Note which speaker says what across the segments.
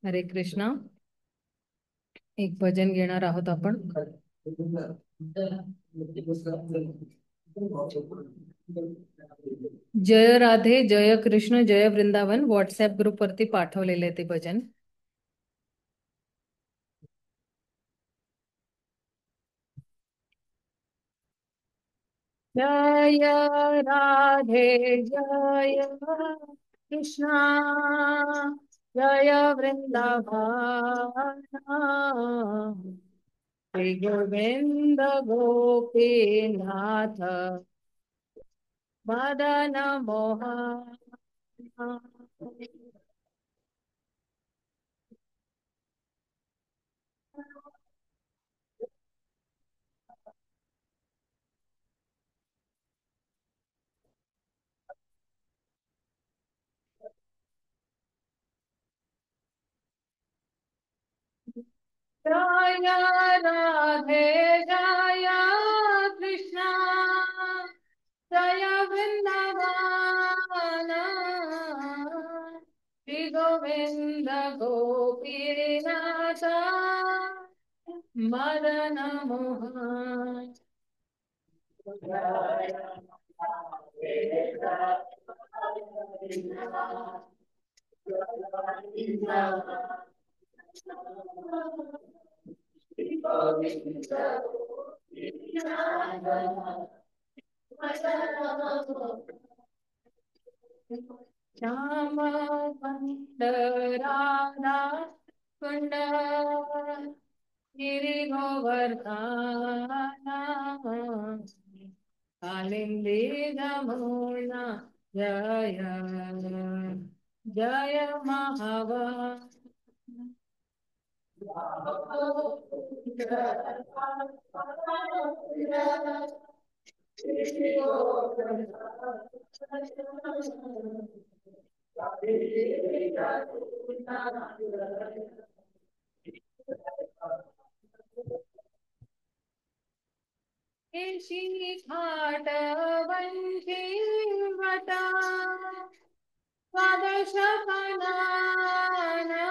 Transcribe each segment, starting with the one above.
Speaker 1: हरे कृष्णा. एक भजन घेणार आहोत आपण. जय राधे, जय कृष्ण, जय वृंदावन व्हॉट्सअप ग्रुप वरती पाठवलेले आहे ते भजन. जय राधे, जय कृष्णा, जय वृंदावन, श्री गोविंद गोपीनाथ, मदन मोहन. जय राधे, जय कृष्णा, जय वृंदावन, श्री गोविंद गोपीनाथ, मदन मोहन. श्याम सुंदर राधा कुंड, गिरी गोवर्धन, कालिंदी जमुना, जय जय महावन. केशी घाट वंशी वटा, द्वादश कनाना,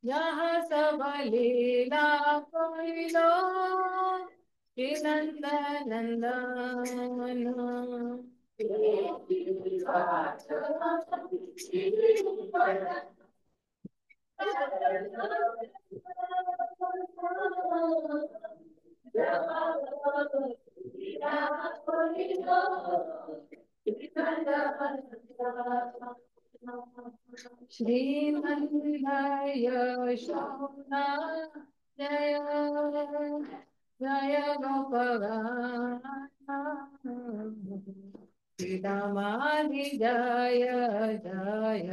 Speaker 1: यहाँ सब लीला कोइलो, श्री नंद नंदन. श्रीमन्नय यशोदा, जय जय गोपगान, श्रीरामादि जय जय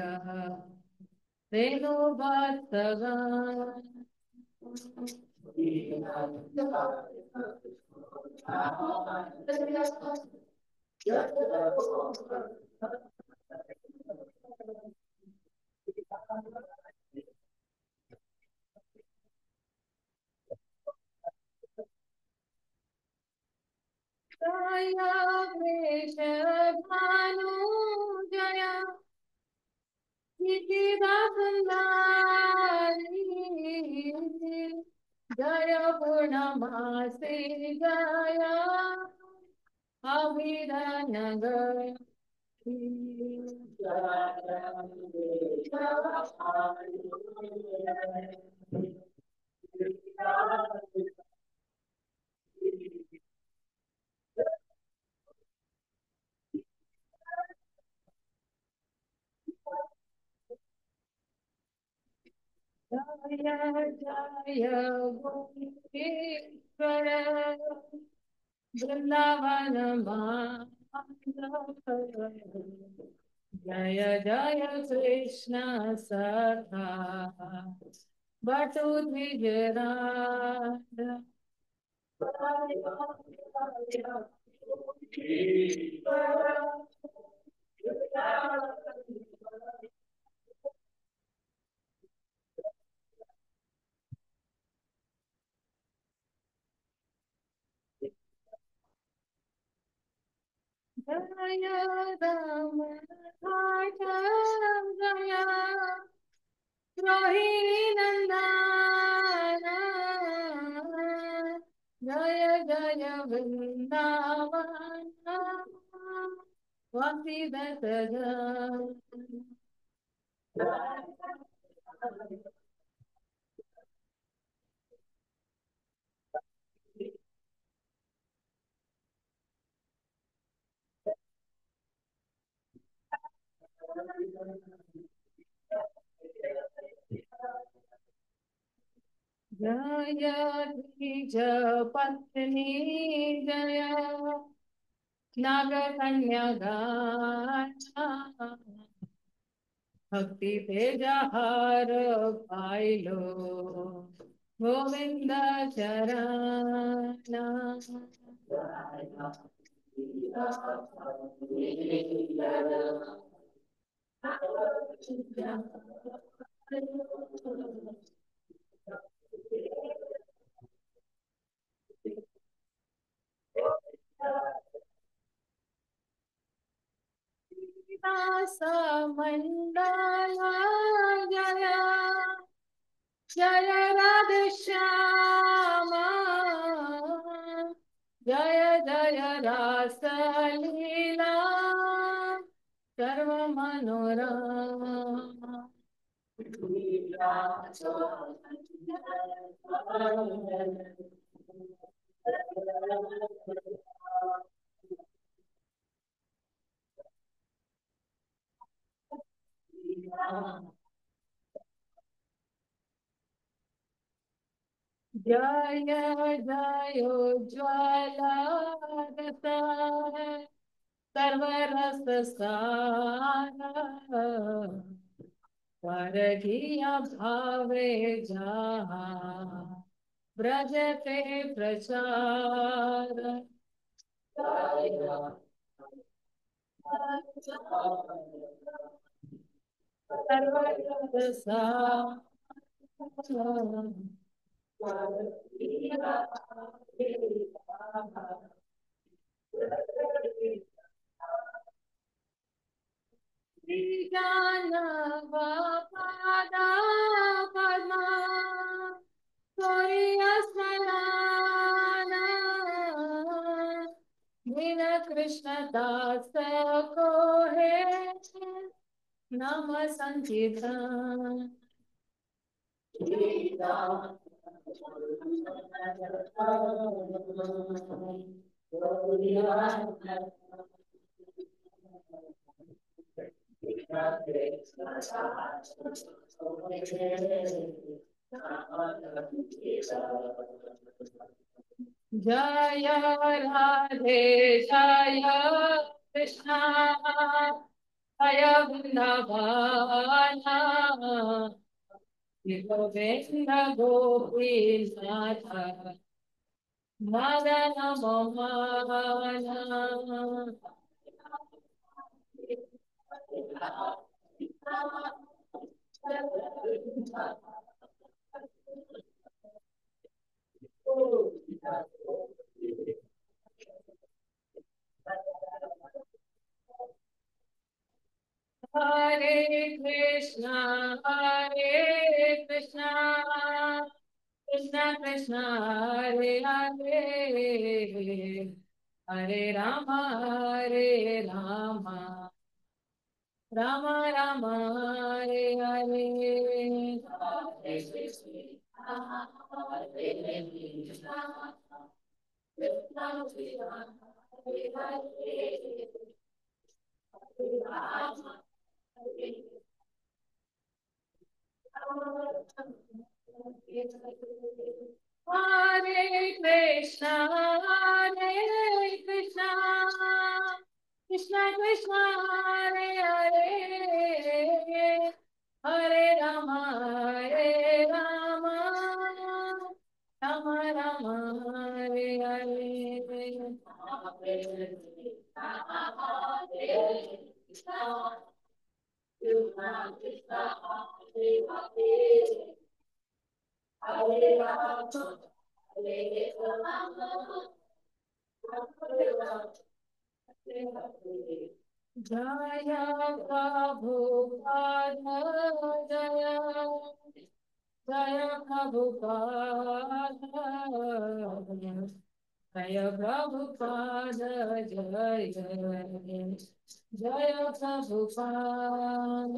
Speaker 1: रेणुवत्सगान. जय वृषभानु, जय निशिदासुंदारी, जय पूर्णमासी, जय अभिरानगर. जय जय गोपीश्वर, वृंदावन माधव, जय जय कृष्ण सखा, बटु द्विजराज. जय राम घाट, जय रोहिणी नंदन जय जय वृंदावन वंशिधर जय द्विज पत्नी जय नाग कन्या गान भक्ति तेजहार पाइलो गोविंद चरण दास मंडल जय जय राधे श्याम जय जय रास लीला सर्व मनोरम जय जय ज्वाला रस सर्वरस सार परधिया भावे जहा ब्रज ते प्रचार सर्वरस सार पादा पद्मा स्मरण दीन कृष्ण दास को है नम संकीर्तन जय राधे जय कृष्ण जय वृंदावन गोविंद गोपीनाथ मदन मोहन हरे कृष्णा कृष्ण कृष्ण हरे हरे हरे राम राम राम हरे हरे हरे कृष्णा कृष्ण कृष्ण हरे हरे हरे राम राम राम हरे हरे जय प्रभुपाद जय जय प्रभुपाद, जय प्रभुपाद, जय जय जय प्रभुपाद।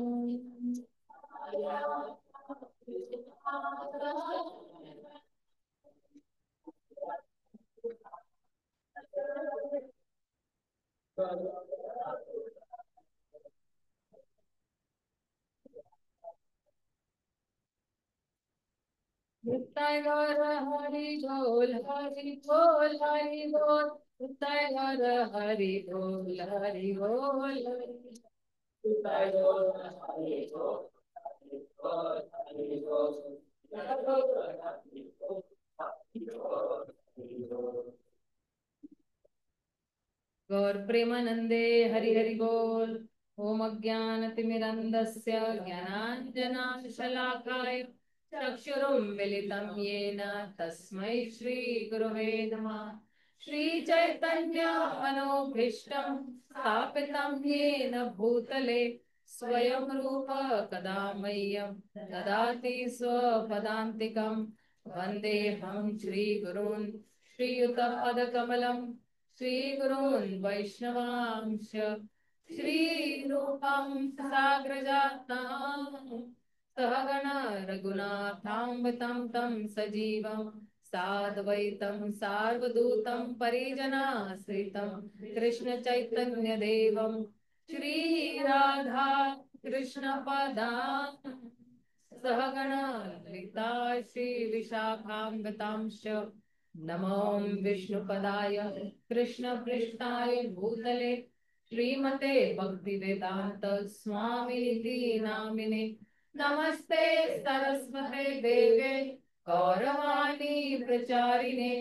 Speaker 1: नित्य गौर हरि बोल, हरि बोल, हरि बोल। नित्य गौर हरि बोल, हरि बोल, नित्य गौर हरि बोल, हरि बोल, हरि बोल। नित्य गौर हरि बोल, हरि बोल, हरि बोल। गौर प्रेमानंदे हरि हरि बोल। ओम अज्ञानतिमिरन्धस्य ज्ञानाञ्जनशलाकाय चक्षुरुन्मिलितं येन तस्मै श्रीगुरवे नमः। श्रीचैतन्यमनोभीष्टं स्थापितं येन भूतले स्वयं रूप कदा मह्यं ददाति स्वपदान्तिकं। वन्देऽहं श्रीगुरून् श्रीयुतपदकमलं श्रीगुरून् वैष्णवांश श्रीरूपं साग्रजातं सहगण रघुनाथान्वितं तं सजीवं साद्वैतं सार्वधूतं परिजनाश्रितं कृष्ण चैतन्य देवं श्रीराधा कृष्णपदां सहगण ललिता श्रीविशाखान्वितांश्च नमो विष्णुपदाय कृष्णपृष्ठाय भूतले श्रीमते भक्तिवेदांत स्वामी नामिने। नमस्ते सरस्वते देवे गौरवाणी प्रचारिणे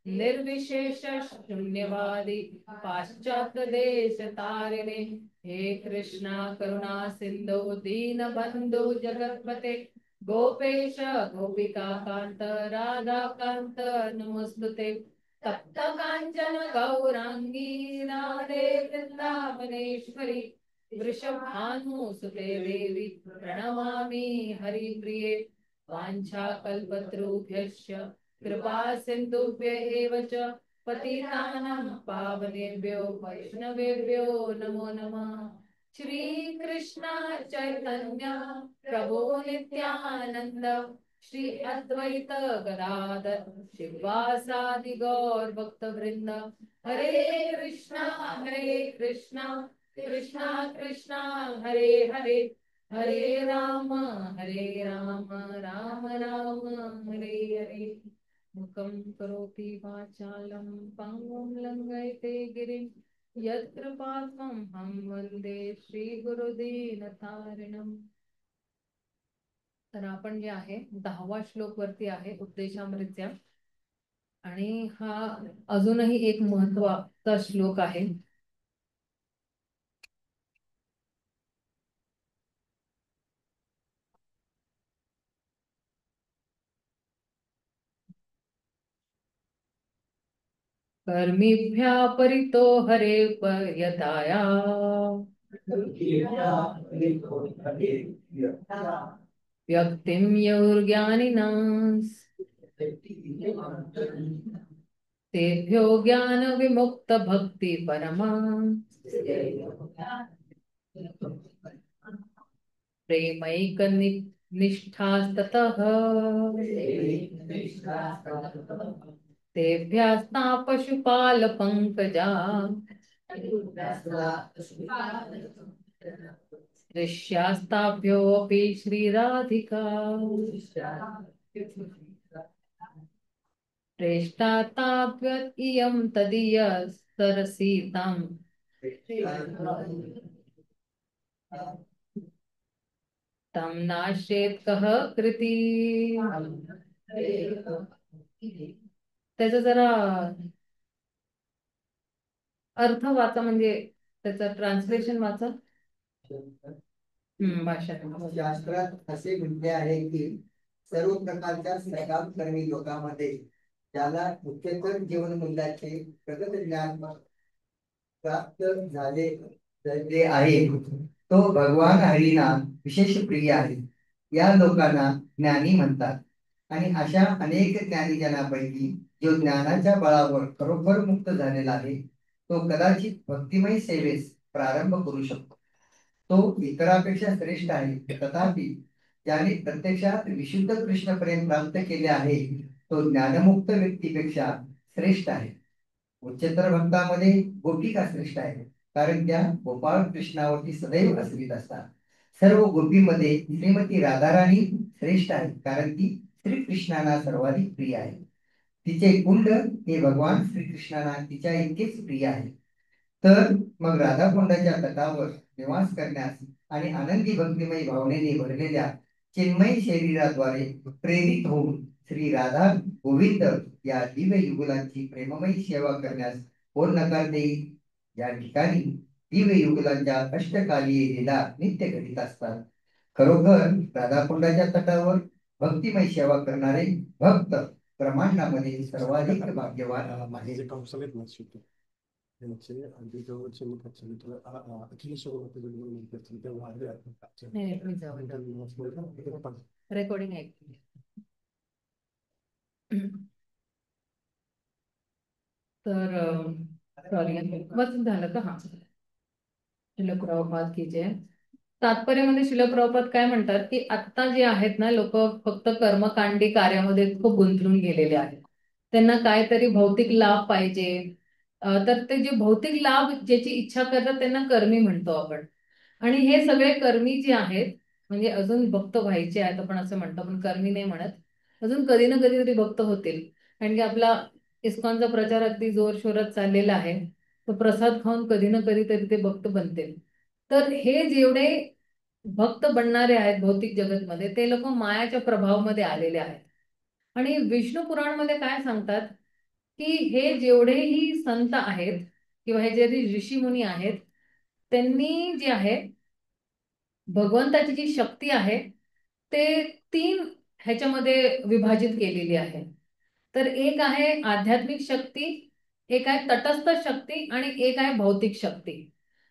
Speaker 1: निर्विशेष शून्यवादी पाश्चात्य देश तारिणे। हे कृष्णा करुणा सिंधु दीनबंधु जगतपते गोपेश गोपिका कांत राधा कांत नमोस्तुते। तप्त कांचन गौरांगी राधे वृंदावनेश्वरी वृषभानुसुते देवी प्रणमामि हरिप्रिये। वाञ्छाकल्पतरुभ्यश्च कृपा सिन्धुभ्य एव च पतितानां पावनेभ्यो वैष्णवेभ्यो नमो नमः। श्री कृष्ण चैतन्य प्रभु नित्यानंद श्री अद्वैत गदाधर शिवासादि गौर भक्त वृंद। हरे कृष्णा कृष्णा कृष्णा हरे हरे हरे राम राम राम हरे हरे। मुखं करोति वाचालं पङ्गुं लङ्घयते गिरिं यत्कृपात्महं वन्दे श्रीगुरुदीनतारिणम्। तर आपण जे आहे 10वा श्लोक वरती आहे उपदेशामृतच्या, आणि हा अजूनही एक महत्वाचा श्लोक आहे। कर्मिभ्यः परितो हरे यताया व्यक्तिं यौर्ज्ञानिनां तेभ्यो ज्ञान विमुक्त भक्ति परमा प्रेमैक निष्ठास्ततः तेभ्यस्ता पशुपाल पंकजा ऋष्यास्ताभ्योऽपि श्रीराधिका प्रेष्टा ताभ्यत् इयं तदीय सरसीतां तं नाश्येत् कः कृती। त्याचा जरा अर्थ वाचा, म्हणजे त्याचं ट्रान्सलेशन वाचा। भाषा
Speaker 2: शास्त्रात असे म्हटले आहे की सर्व प्रकारच्या सकामकर्मी लोकांमध्ये ज्याला उच्चतर जीवन मूल्याचे प्रगत ज्ञान प्राप्त झाले आहे तो भगवान हरीना विशेष प्रिय आहे। या लोकांना ज्ञानी म्हणतात. आणि अशा अनेक ज्ञानीजनांपैकी जो ज्ञानाच्या बळावर खरोखर मुक्त झालेला आहे तो कदाचित भक्तिमय सेवेस प्रारंभ करू शकतो. तो इतरांपेक्षा श्रेष्ठ आहे, तथापि ज्याने प्रत्यक्षात विशुद्ध कृष्ण प्रेम प्राप्त केले आहे तो ज्ञानमुक्त व्यक्तीपेक्षा श्रेष्ठ आहे. उच्चतर भक्तामध्ये गोपिका श्रेष्ठ आहे, कारण त्या गोपाळ कृष्णावरती सदैव आश्रित असतात. सर्व गोपीमध्ये श्रीमती राधाराणी श्रेष्ठ आहे, कारण ती श्रीकृष्णाला सर्वाधिक प्रिय आहे. तिचे कुंड हे भगवान श्रीकृष्णाला तिच्या इतकेच प्रिय आहे. तर मग राधाकुंडाच्या तटावर निवास करण्यास आणि आनंदी भक्तिमय भावनेने भरलेल्या चिन्मय शरीराद्वारे प्रेरित होऊन श्री राधा गोविंद या दिव्य युगलांची प्रेममयी सेवा करण्यास कोण नकार देईल. या ठिकाणी दिव्य युगलांच्या अष्टकालीय लीला नित्य घडीत असतात. खरोखर राधाकुंडाच्या तटावर भक्तिमय सेवा करणारे भक्त ब्रह्मांडामध्ये सर्वाधिक भाग्यवान आहे.
Speaker 1: रेकॉर्डिंग ऐकते. तर सॉरी, बस झालं का? हा, शिल प्रभुपाद की जय. तात्पर्यामध्ये शिल प्रभुपाद काय म्हणतात की आता जे आहेत ना लोक फक्त कर्मकांडी कार्यामध्ये खूप गुंतून गेलेले आहेत. त्यांना काहीतरी भौतिक लाभ पाहिजे. तर ते जे भौतिक लाभ ज्याची इच्छा करतात त्यांना कर्मी म्हणतो आपण. आणि हे सगळे कर्मी जे आहेत म्हणजे अजून भक्त व्हायचे आहेत आपण असं म्हणतो, पण कर्मी नाही म्हणत. अजून कधी ना कधीतरी भक्त होतील, कारण की आपला इस्कॉनचा प्रचार अगदी जोर शोरात चाललेला आहे. तो प्रसाद खाऊन कधी ना कधीतरी ते भक्त बनतील. तर हे जेवढे भक्त बनणारे आहेत भौतिक जगतमध्ये ते लोक मायाच्या प्रभावामध्ये आलेले आहेत. आणि विष्णू पुराणमध्ये काय सांगतात की हे जेवढेही संत आहेत किंवा हे जे ऋषी मुनी आहेत त्यांनी जे आहे भगवंताची जी शक्ती आहे ते 3 ह्याच्यामध्ये विभाजित केलेली आहे. तर एक आहे आध्यात्मिक शक्ती, एक आहे तटस्थ शक्ती आणि एक आहे भौतिक शक्ती.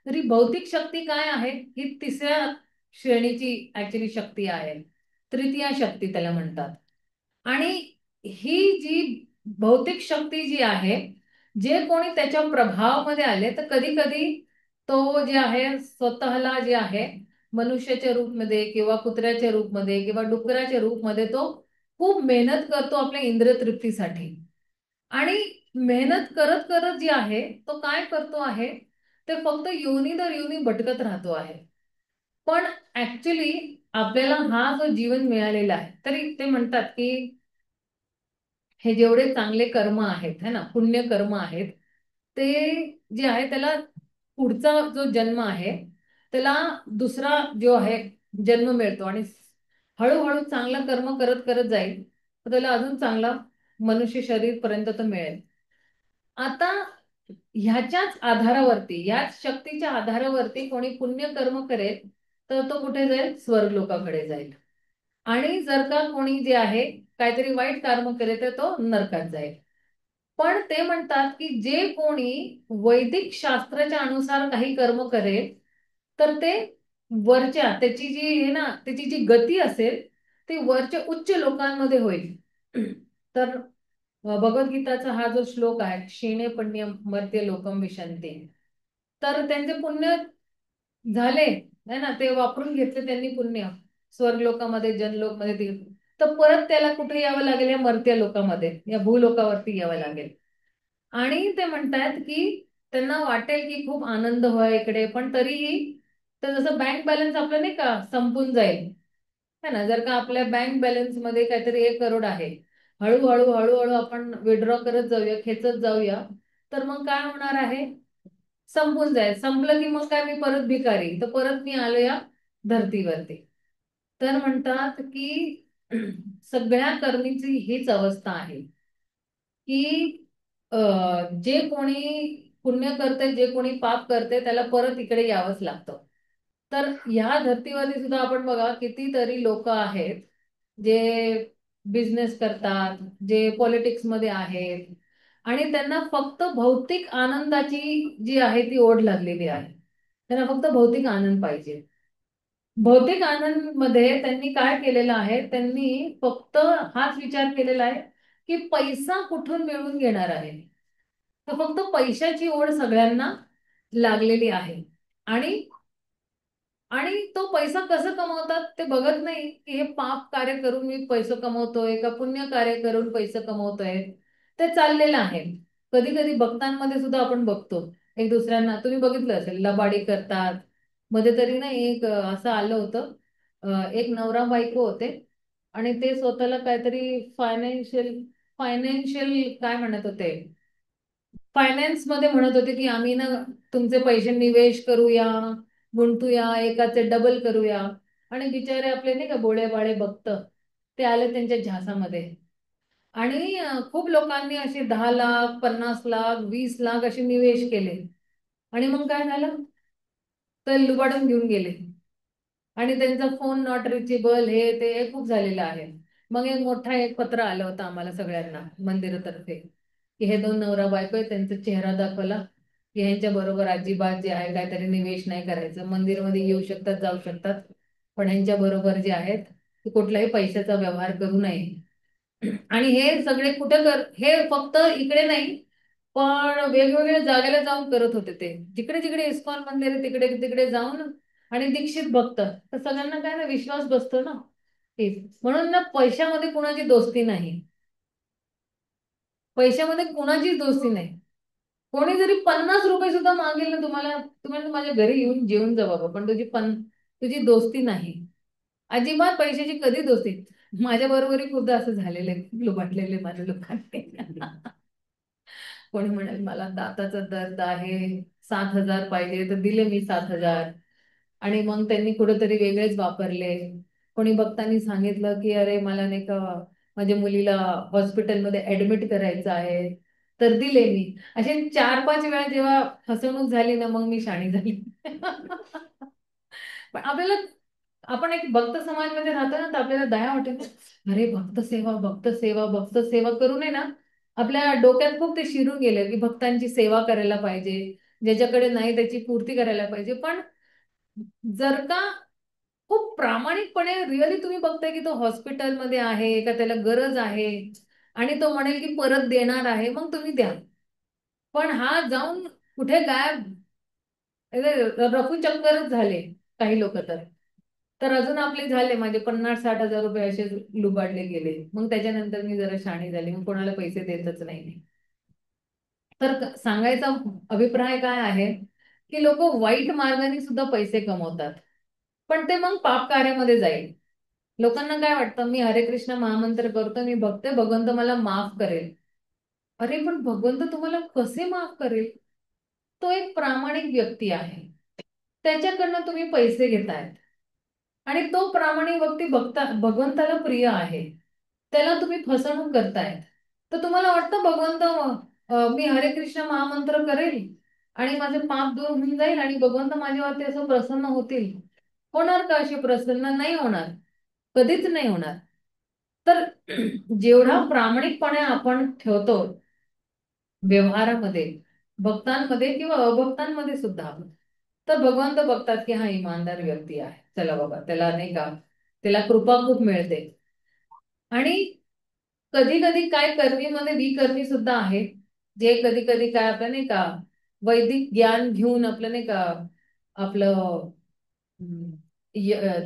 Speaker 1: तर ही भौतिक शक्ती काय आहे, ही 3ऱ्या श्रेणीची ऍक्च्युली शक्ती आहे. तृतीया शक्ती त्याला म्हणतात. आणि ही जी भौतिक शक्ती जी आहे जे कोणी त्याच्या प्रभावामध्ये आले तर कधी कधी तो जे आहे स्वतःला जे आहे मनुष्याच्या रूपमध्ये किंवा कुत्र्याच्या रूपमध्ये किंवा डुकराच्या रूपमध्ये तो खूप मेहनत करतो आपल्या इंद्रिय तृप्तीसाठी. आणि मेहनत करत करत जी आहे तो काय करतो आहे ते फक्त योनी दर योनी भटकत राहतो आहे. पण ऍक्च्युली आपल्याला हा जो जीवन मिळालेला आहे तरी ते म्हणतात की हे जेवढे चांगले कर्म आहेत है ना पुण्य कर्म आहेत ते जे आहे त्याला पुढचा जो जन्म आहे त्याला दुसरा जो आहे जन्म मिळतो आणि हळूहळू चांगला कर्म करत करत जाईल तर त्याला अजून चांगला मनुष्य शरीर पर्यंत तो मिळेल. आता ह्याच्याच आधारावरती याच शक्तीच्या आधारावरती कोणी पुण्य कर्म करेल तर तो कुठे जाईल, स्वर्ग लोकाकडे जाईल. आणि जर का कोणी जे आहे काहीतरी वाईट कर्म करेल तर तो नरकात जाईल. पण ते म्हणतात की जे कोणी वैदिक शास्त्राच्या अनुसार काही कर्म करेल तर ते वरच्या त्याची जी आहे ना त्याची जी गती असेल ती वरच्या उच्च लोकांमध्ये होईल. तर भगवद्गीताचा हा जो श्लोक आहे क्षीणे पुण्य मर्त्य लोकम विशंती, तर त्यांचे पुण्य झाले है ना ते वापरून घेतले त्यांनी पुण्य स्वर्ग लोकामध्ये जनलोकमध्ये तर परत त्याला कुठे यावं लागेल या मर्त्य लोकामध्ये या भूलोकावरती यावं लागेल. आणि ते म्हणतात की त्यांना वाटेल की खूप आनंद व्हाय इकडे पण तरीही तर जसं बँक बॅलन्स आपलं नाही का संपून जाईल है ना. जर का आपल्या बँक बॅलन्स मध्ये काहीतरी 1 करोड आहे, हळूहळू हळूहळू आपण विड्रॉ करत जाऊया खेचत जाऊया तर मग काय होणार आहे, संपून जाईल. संपलं की मग काय मी परत भिकारी तर परत मी आलो या धर्तीवरती. तर म्हणतात की सगळ्या कर्मीची हीच अवस्था आहे की जे कोणी पुण्य करते जे कोणी पाप करते त्याला परत इकडे यावंच लागतं. तर ह्या धर्तीवरती सुद्धा आपण बघा कितीतरी लोक आहेत जे बिझनेस करतात, जे पॉलिटिक्स मध्ये आहेत आणि त्यांना फक्त भौतिक आनंदाची जी आहे ती ओढ लागलेली आहे. त्यांना फक्त भौतिक आनंद पाहिजे. भौतिक आनंद मध्ये त्यांनी काय केलेलं आहे, त्यांनी फक्त हाच विचार केलेला आहे की पैसा कुठून मिळवून घेणार आहे. तर फक्त पैशाची ओढ सगळ्यांना लागलेली आहे. आणि आणि तो पैसा कसं कमवतात ते बघत नाही की हे पाप कार्य करून मी पैसे कमवतोय का पुण्य कार्य करून पैसे कमवतोय. ते चाललेलं आहे. कधी कधी भक्तांमध्ये सुद्धा आपण बघतो एक दुसऱ्यांना, तुम्ही बघितलं असेल, लबाडी करतात. मध्ये तरी ना एक असं आलं होतं, एक नवरा बायको होते आणि ते स्वतःला काहीतरी फायनान्शियल फायनान्शियल काय म्हणत होते, फायनान्स मध्ये म्हणत होते की आम्ही ना तुमचे पैसे निवेश करूया, गुंतूया, एकाचे डबल करूया. आणि बिचारे आपले नाही का भोळे बाळे भक्त, ते आले त्यांच्या झासामध्ये. आणि खूप लोकांनी असे 10 लाख, 50 लाख, 20 लाख असे निवेश केले. आणि मग काय झालं, तर लुबाडून घेऊन गेले. आणि त्यांचा फोन नॉट रिचेबल, हे ते खूप झालेलं आहे. मग एक पत्र आलं होतं आम्हाला सगळ्यांना मंदिरातर्फे की हे दोन नवरा बायको आहे, त्यांचा चेहरा दाखवला की ह्यांच्या बरोबर अजिबात जे आहे काहीतरी निवेश नाही करायचं. मंदिरमध्ये येऊ शकतात, जाऊ शकतात, पण ह्यांच्या बरोबर जे आहेत ते कुठलाही पैशाचा व्यवहार करू नये. आणि हे सगळे कुठे हे फक्त इकडे नाही, पण वेगवेगळ्या जागेला जाऊन करत होते. ते जिकडे जिकडे इस्कॉन मंदिर आहे तिकडे तिकडे जाऊन आणि दीक्षित भक्त, तर सगळ्यांना काय ना विश्वास बसतो ना. तेच म्हणून ना पैशामध्ये कुणाची दोस्ती नाही. पैशामध्ये कुणाचीच दोस्ती नाही. कोणी जरी 50 रुपये सुद्धा मागेल ना तुम्हाला, तुम्हाला माझ्या घरी येऊन जेवून जा बाबा, पण तुझी दोस्ती नाही. अजिबात पैशाची कधी दोस्ती. माझ्या बरोबरही खूप असं झालेलं आहे, खूप लुबाडलेले माझ्या लोकांनी. कोणी म्हणाल मला दाताचा दर्द आहे, 7,000 पाहिजे, तर दिले मी 7,000. आणि मग त्यांनी कुठेतरी वेगळेच वापरले. कोणी भक्तांनी सांगितलं की अरे मला नाही का माझ्या मुलीला हॉस्पिटलमध्ये ऍडमिट करायचं आहे, तर दिले मी. असे 4-5 वेळा जेव्हा फसवणूक झाली ना, मग मी शाणी झाली. पण आपल्याला, आपण एक भक्त समाजमध्ये राहतो ना, तर आपल्याला दया वाटते ना. अरे भक्त सेवा, भक्त सेवा, भक्त सेवा करू नये ना. आपल्या डोक्यात खूप ते शिरून गेले की भक्तांची सेवा करायला पाहिजे, ज्याच्याकडे नाही त्याची पूर्ती करायला पाहिजे. पण जर का खूप प्रामाणिकपणे रिअली तुम्ही बघताय की तो हॉस्पिटलमध्ये आहे का त्याला गरज आहे आणि तो म्हणेल की परत देणार आहे, मग तुम्ही द्या. पण हा जाऊन कुठे गायब, रफूचक्करच झाले काही लोक तर. तर अजून आपले झाले माझे 50-60 हजार रुपये असे लुबाडले गेले. मग त्याच्यानंतर मी जरा शाणी झाली, मग कोणाला पैसे देतच नाही मी. तर सांगायचा अभिप्राय काय आहे की लोक वाईट मार्गाने सुद्धा पैसे कमवतात, पण ते मग पाप कार्यामध्ये जाईल. लोकांना काय वाटतं, मी हरे कृष्ण महामंत्र करतो, मी बघते भगवंत मला माफ करेल. अरे पण भगवंत तुम्हाला कसे माफ करेल? तो एक प्रामाणिक व्यक्ती आहे, त्याच्याकडनं तुम्ही पैसे घेतायत आणि तो प्रामाणिक व्यक्ती भगवंताला प्रिय आहे, त्याला तुम्ही फसवणूक करतायत. तर तुम्हाला वाटतं भगवंत मी हरे कृष्ण महामंत्र करेल आणि माझे पाप दूर होऊन जाईल आणि भगवंत माझ्यावरती असं प्रसन्न होतील? होणार का असे प्रसन्न? नाही होणार, कधीच नाही होणार. तर जेवढा प्रामाणिकपणे आपण ठेवतो व्यवहारामध्ये, भक्तांमध्ये किंवा अभक्तांमध्ये सुद्धा, तर भगवंत बघतात की हा इमानदार व्यक्ती आहे, चला बाबा त्याला नाही का, त्याला कृपा खूप मिळते. आणि कधी कधी काय कर्मीमध्ये विकर्मी सुद्धा आहे, जे कधी कधी काय आपलं नाही का वैदिक ज्ञान घेऊन आपलं नाही का आपलं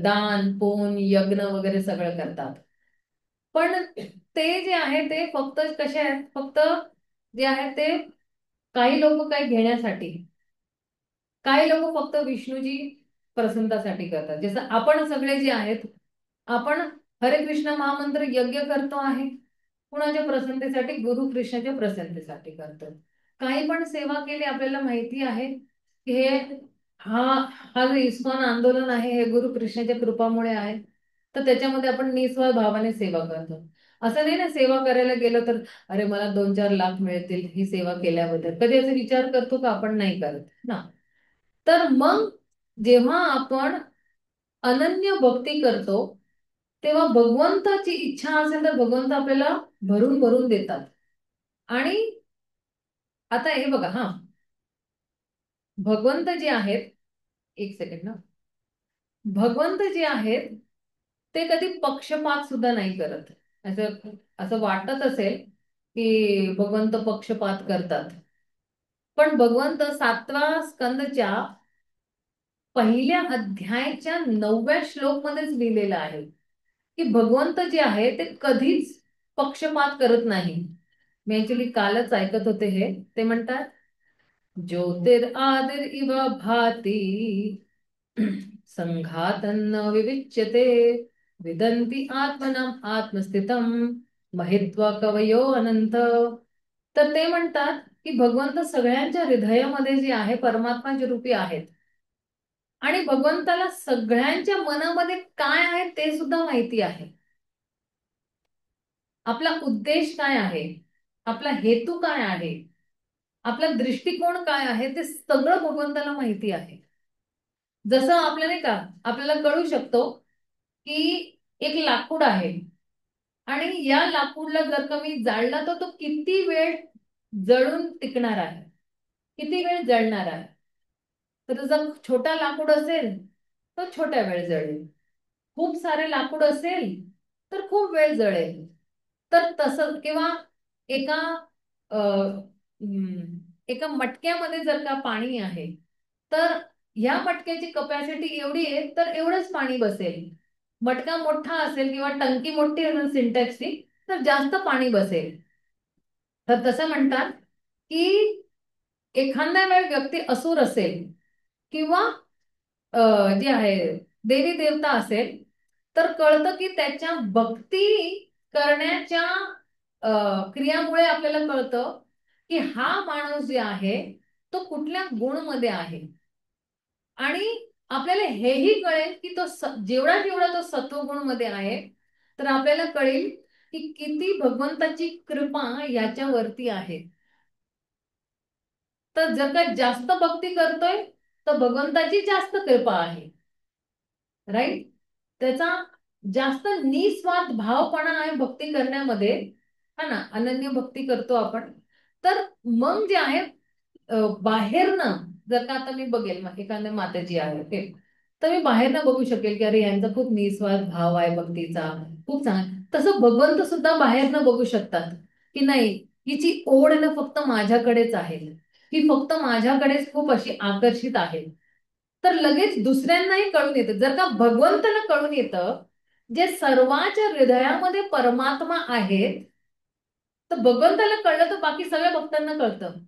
Speaker 1: दान पुण्य यज्ञ वगैरे सगळं करतात. पण ते जे आहे ते फक्त कसे आहेत, फक्त जे आहे ते काही लोक काय घेण्यासाठी, काही लोक फक्त विष्णूजी प्रसन्नतासाठी करतात. जसं आपण सगळे जे आहेत, आपण हरे कृष्ण महामंत्र यज्ञ करतो आहे कुणाच्या प्रसन्नतेसाठी, गुरु कृष्णाच्या प्रसन्नतेसाठी करतो. काही पण सेवा केली आपल्याला माहिती आहे की हे हा हा जो इस्कॉन आंदोलन आहे हे गुरु कृष्णाच्या कृपामुळे आहे, तर त्याच्यामध्ये आपण निस्वार्थ भावाने सेवा करतो. असं नाही ना सेवा करायला गेलं तर अरे मला 2-4 लाख मिळतील ही सेवा केल्याबद्दल, कधी असा विचार करतो का? आपण नाही करत ना. तर मग जेव्हा आपण अनन्य भक्ती करतो, तेव्हा भगवंताची इच्छा असेल तर भगवंत आपल्याला भरून भरून देतात. आणि आता हे बघा हा, भगवंत जे आहेत, एक सेकंड ना, भगवंत जे आहेत ते कधी पक्षपात सुद्धा नाही करत. असं असं वाटत असेल की भगवंत पक्षपात करतात, पण भगवंत 7व्या स्कंदच्या पहिल्या अध्यायाच्या 9व्या श्लोक मध्येच लिहिलेलं आहे की भगवंत जे आहे ते कधीच पक्षपात करत नाही. मी ऍक्च्युली कालच ऐकत होते हे. ते म्हणतात, ज्योतिरादिर इव भाती संघातन्न विविच्यते विदन्ति आत्मनम आत्मस्थितम महित्वा कवयो अनंत. तर ते म्हणतात की भगवंत सगळ्यांच्या हृदयामध्ये जे आहे परमात्मा रूपी आहेत, आणि भगवंताला सगळ्यांच्या मनामध्ये काय आहे ते सुद्धा माहिती आहे. आपला उद्देश काय आहे, आपला हेतू काय आहे, आपला दृष्टिकोन काय आहे, ते सगळं भगवंताला माहिती आहे. जसं आपल्याला नाही का, आपल्याला कळू शकतो की एक लाकूड आहे आणि या लाकूडला जर का मी जाळला तर तो किती वेळ जळून टिकणार आहे, किती वेळ जळणार आहे. तर जर छोटा लाकूड असेल तर छोट्या वेळ जळेल, खूप सारे लाकूड असेल तर खूप वेळ जळेल. तर तसं किंवा एका अ, एका मटक्यामध्ये जर का पाणी आहे, तर ह्या मटक्याची कपॅसिटी एवढी आहे तर एवढंच पाणी बसेल. मटका मोठा असेल किंवा टंकी मोठी असेल सिंटॅक्सची तर जास्त पाणी बसेल. तर तसं म्हणतात की एखादा वेळ व्यक्ती असुर असेल किंवा जे आहे देवी देवता असेल, तर कळतं की त्याच्या भक्ती करण्याच्या क्रियामुळे आपल्याला कळतं की हा माणूस जे आहे तो कुठल्या गुणमध्ये आहे. आणि आपल्याला हेही कळेल की तो जेवढा जेवढा तो सत्वगुण मध्ये आहे, तर आपल्याला कळेल की किती भगवंताची कृपा याच्यावरती आहे. तर जर का जास्त भक्ती करतोय तर भगवंताची जास्त कृपा आहे, राईट. त्याचा जास्त निस्वार्थ भावपणा आहे भक्ती करण्यामध्ये, हा ना, अनन्य भक्ती करतो आपण. तर मग जे आहे बाहेरनं जर का आता मी बघेल एखाद्या मातेची आहे ते, तर मी बाहेरनं बघू शकेल की अरे यांचा खूप निस्वार्थ भाव आहे भक्तीचा, खूप चांगला. तसं भगवंत सुद्धा बाहेरनं बघू शकतात की नाही, हिची ओढ ना फक्त माझ्याकडेच आहे, ही फक्त माझ्याकडेच खूप अशी आकर्षित आहे. तर लगेच दुसऱ्यांनाही कळून येतं. जर का भगवंताला कळून येतं जे सर्वांच्या हृदयामध्ये परमात्मा आहेत, तर भगवंताला कळलं तर बाकी सगळ्या भक्तांना कळतं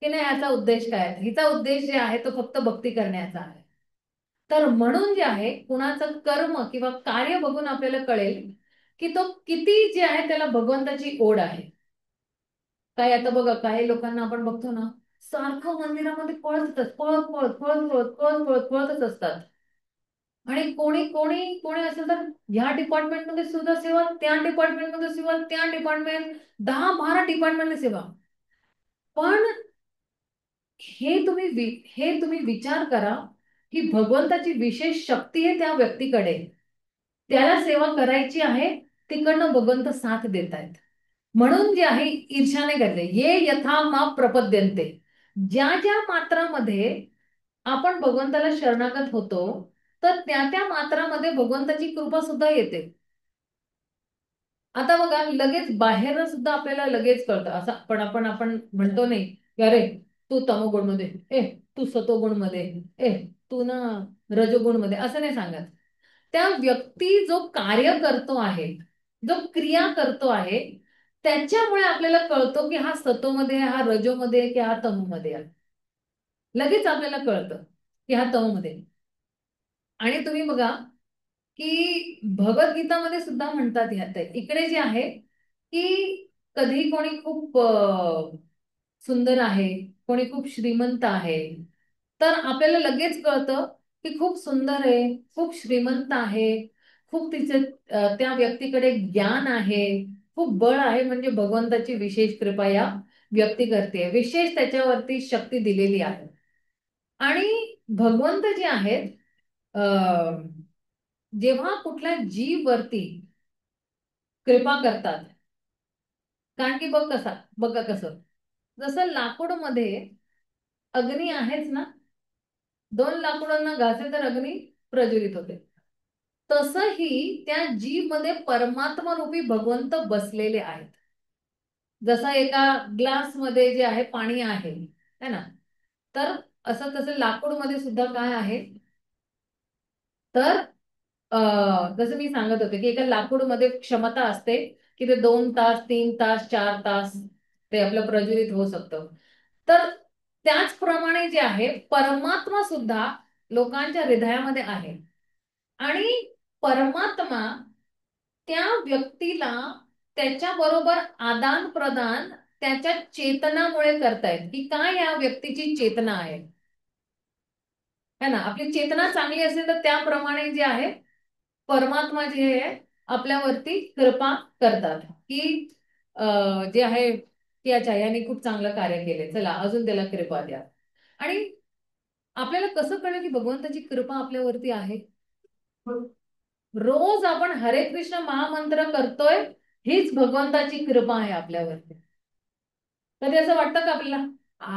Speaker 1: की नाही याचा उद्देश काय आहे. हिचा उद्देश जे आहे तो फक्त भक्ती करण्याचा आहे. तर म्हणून जे आहे कुणाचं कर्म किंवा कार्य बघून आपल्याला कळेल की तो किती जे आहे त्याला भगवंताची ओढ आहे. काय आता बघा काही लोकांना आपण बघतो ना, सारखं मंदिरामध्ये पळतच पळत पळत पळत पळत पळत पळत पळतच असतात. आणि कोणी कोणी कोणी असेल तर ह्या डिपार्टमेंटमध्ये सुद्धा सेवा, त्या डिपार्टमेंटमध्ये सेवा, त्या डिपार्टमेंट 10-12 डिपार्टमेंटमध्ये सेवा. पण हे तुम्ही विचार करा की भगवंताची विशेष शक्ती आहे त्या व्यक्तीकडे, त्याला सेवा करायची आहे, तिकडनं भगवंत साथ देत आहेत. म्हणून जे आहे ईर्ष्या नाही करते. ये यथा माप प्रपद्यन्ते, ज्या ज्या मात्रामध्ये आपण भगवंताला शरणागत होतो तर त्या त्या मात्रामध्ये भगवंताची कृपा सुद्धा येते. आता बघा लगेच बाहेर सुद्धा आपल्याला लगेच कळतं. असं पण आपण म्हणतो नाही की अरे तू तमोगुण मध्ये, तू सतोगुण मध्ये, तू ना रजोगुण मध्ये, असं नाही सांगत. त्या व्यक्ती जो कार्य करतो आहे, जो क्रिया करतो आहे, त्याच्यामुळे आपल्याला कळतो की हा सतोमध्ये आहे, हा रजोमध्ये आहे, की हा तमोमध्ये आहे. लगेच आपल्याला कळतं की हा तमोमध्ये आहे. आणि तुम्ही बघा की भगवद्गीतामध्ये सुद्धा म्हणतात ह्यात इकडे जे आहे की कधी कोणी खूप सुंदर आहे, कोणी खूप श्रीमंत आहे, तर आपल्याला लगेच कळतं की खूप सुंदर आहे, खूप श्रीमंत आहे, खूप तिचे त्या व्यक्तीकडे ज्ञान आहे, खूप बळ आहे, म्हणजे भगवंताची विशेष कृपा या व्यक्ती करते, विशेष त्याच्यावरती शक्ती दिलेली आहे. आणि भगवंत जे आहेत जेव्हा कुठल्या जीव वरती कृपा करतात, कारण की बघा कसं, जसं लाकूड मध्ये अग्नी आहेच ना, दोन लाकूडांना घासले तर अग्नी प्रज्वलित होते. तसंही त्या जीव मध्ये परमात्मा रूपी भगवंत बसलेले आहेत. जसं एका ग्लास मध्ये जे आहे पाणी आहे है ना, तर असं तसं लाकूड मध्ये सुद्धा काय आहे, तर जसं मी सांगत होते की एका लाकूड मध्ये क्षमता असते की ते 2 तास 3 तास 4 तास ते आपलं प्रज्वलित होऊ शकतं. तर त्याचप्रमाणे जे आहे परमात्मा सुद्धा लोकांच्या हृदयामध्ये आहे. आणि परमात्मा त्या व्यक्तीला त्याच्या बरोबर आदान प्रदान त्याच्या चेतनामुळे करतायत की काय या व्यक्तीची चेतना आहे, है ना. आपली चेतना चांगली असेल तर त्याप्रमाणे जे आहे परमात्मा जे आहे आपल्यावरती कृपा करतात की जे आहे की अच्छा याने खूप चांगलं कार्य केले, चला अजून त्याला कृपा द्या. आणि आपल्याला कसं कळलं की भगवंताची कृपा आपल्यावरती आहे? रोज आपण हरे कृष्ण महामंत्र करतोय, हीच भगवंताची कृपा आहे आपल्यावरती. कधी असं वाटतं का आपल्याला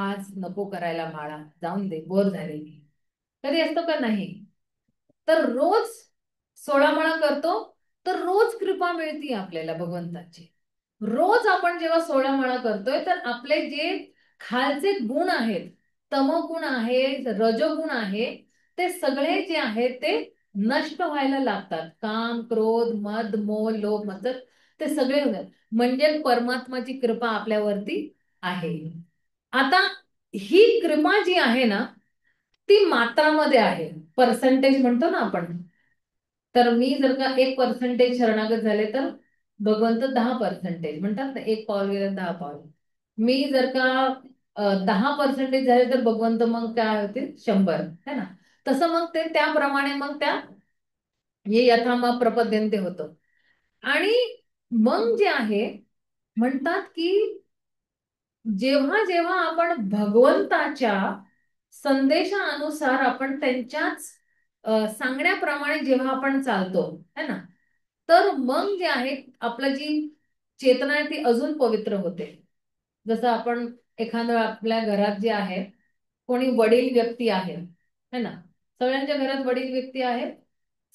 Speaker 1: आज नको करायला माळा, जाऊन दे, बोर झाले मी? कधी असतो का? नाही. तर रोज 16 माळा करतो तर रोज कृपा मिळते आपल्याला भगवंताची. रोज आपण जेव्हा 16 माळा करतोय तर आपले जे खालचे गुण आहेत, तमोगुण आहे, रजोगुण आहे, ते सगळे जे आहेत ते नष्ट व्हायला लागतात. काम क्रोध मद मोह लोभ मत्सर ते सगळे होतात. म्हणजे परमात्माची कृपा आपल्यावरती आहे. आता ही कृपा जी आहे ना ती मात्रामध्ये आहे, पर्सेंटेज म्हणतो ना आपण. तर मी जर का 1% शरणागत झाले तर भगवंत 10% म्हणतात ना, 1 पाऊल गेलं 10 पाऊल. मी जर का 10% झाले तर भगवंत मग काय होतील 100, है ना. तसं मग ते त्याप्रमाणे मग त्या हे यथामा प्रपद्यंते होतं. आणि मग जे आहे म्हणतात की जेव्हा जेव्हा आपण भगवंताच्या संदेशानुसार आपण त्यांच्याच सांगण्याप्रमाणे जेव्हा आपण चालतो है ना, तर मग जे आहे आपलं जी चेतना आहे ती अजून पवित्र होते. जसं आपण एखादं आपल्या घरात जे आहे कोणी वडील व्यक्ती आहे है ना, सगळ्यांच्या घरात वडील व्यक्ती आहे,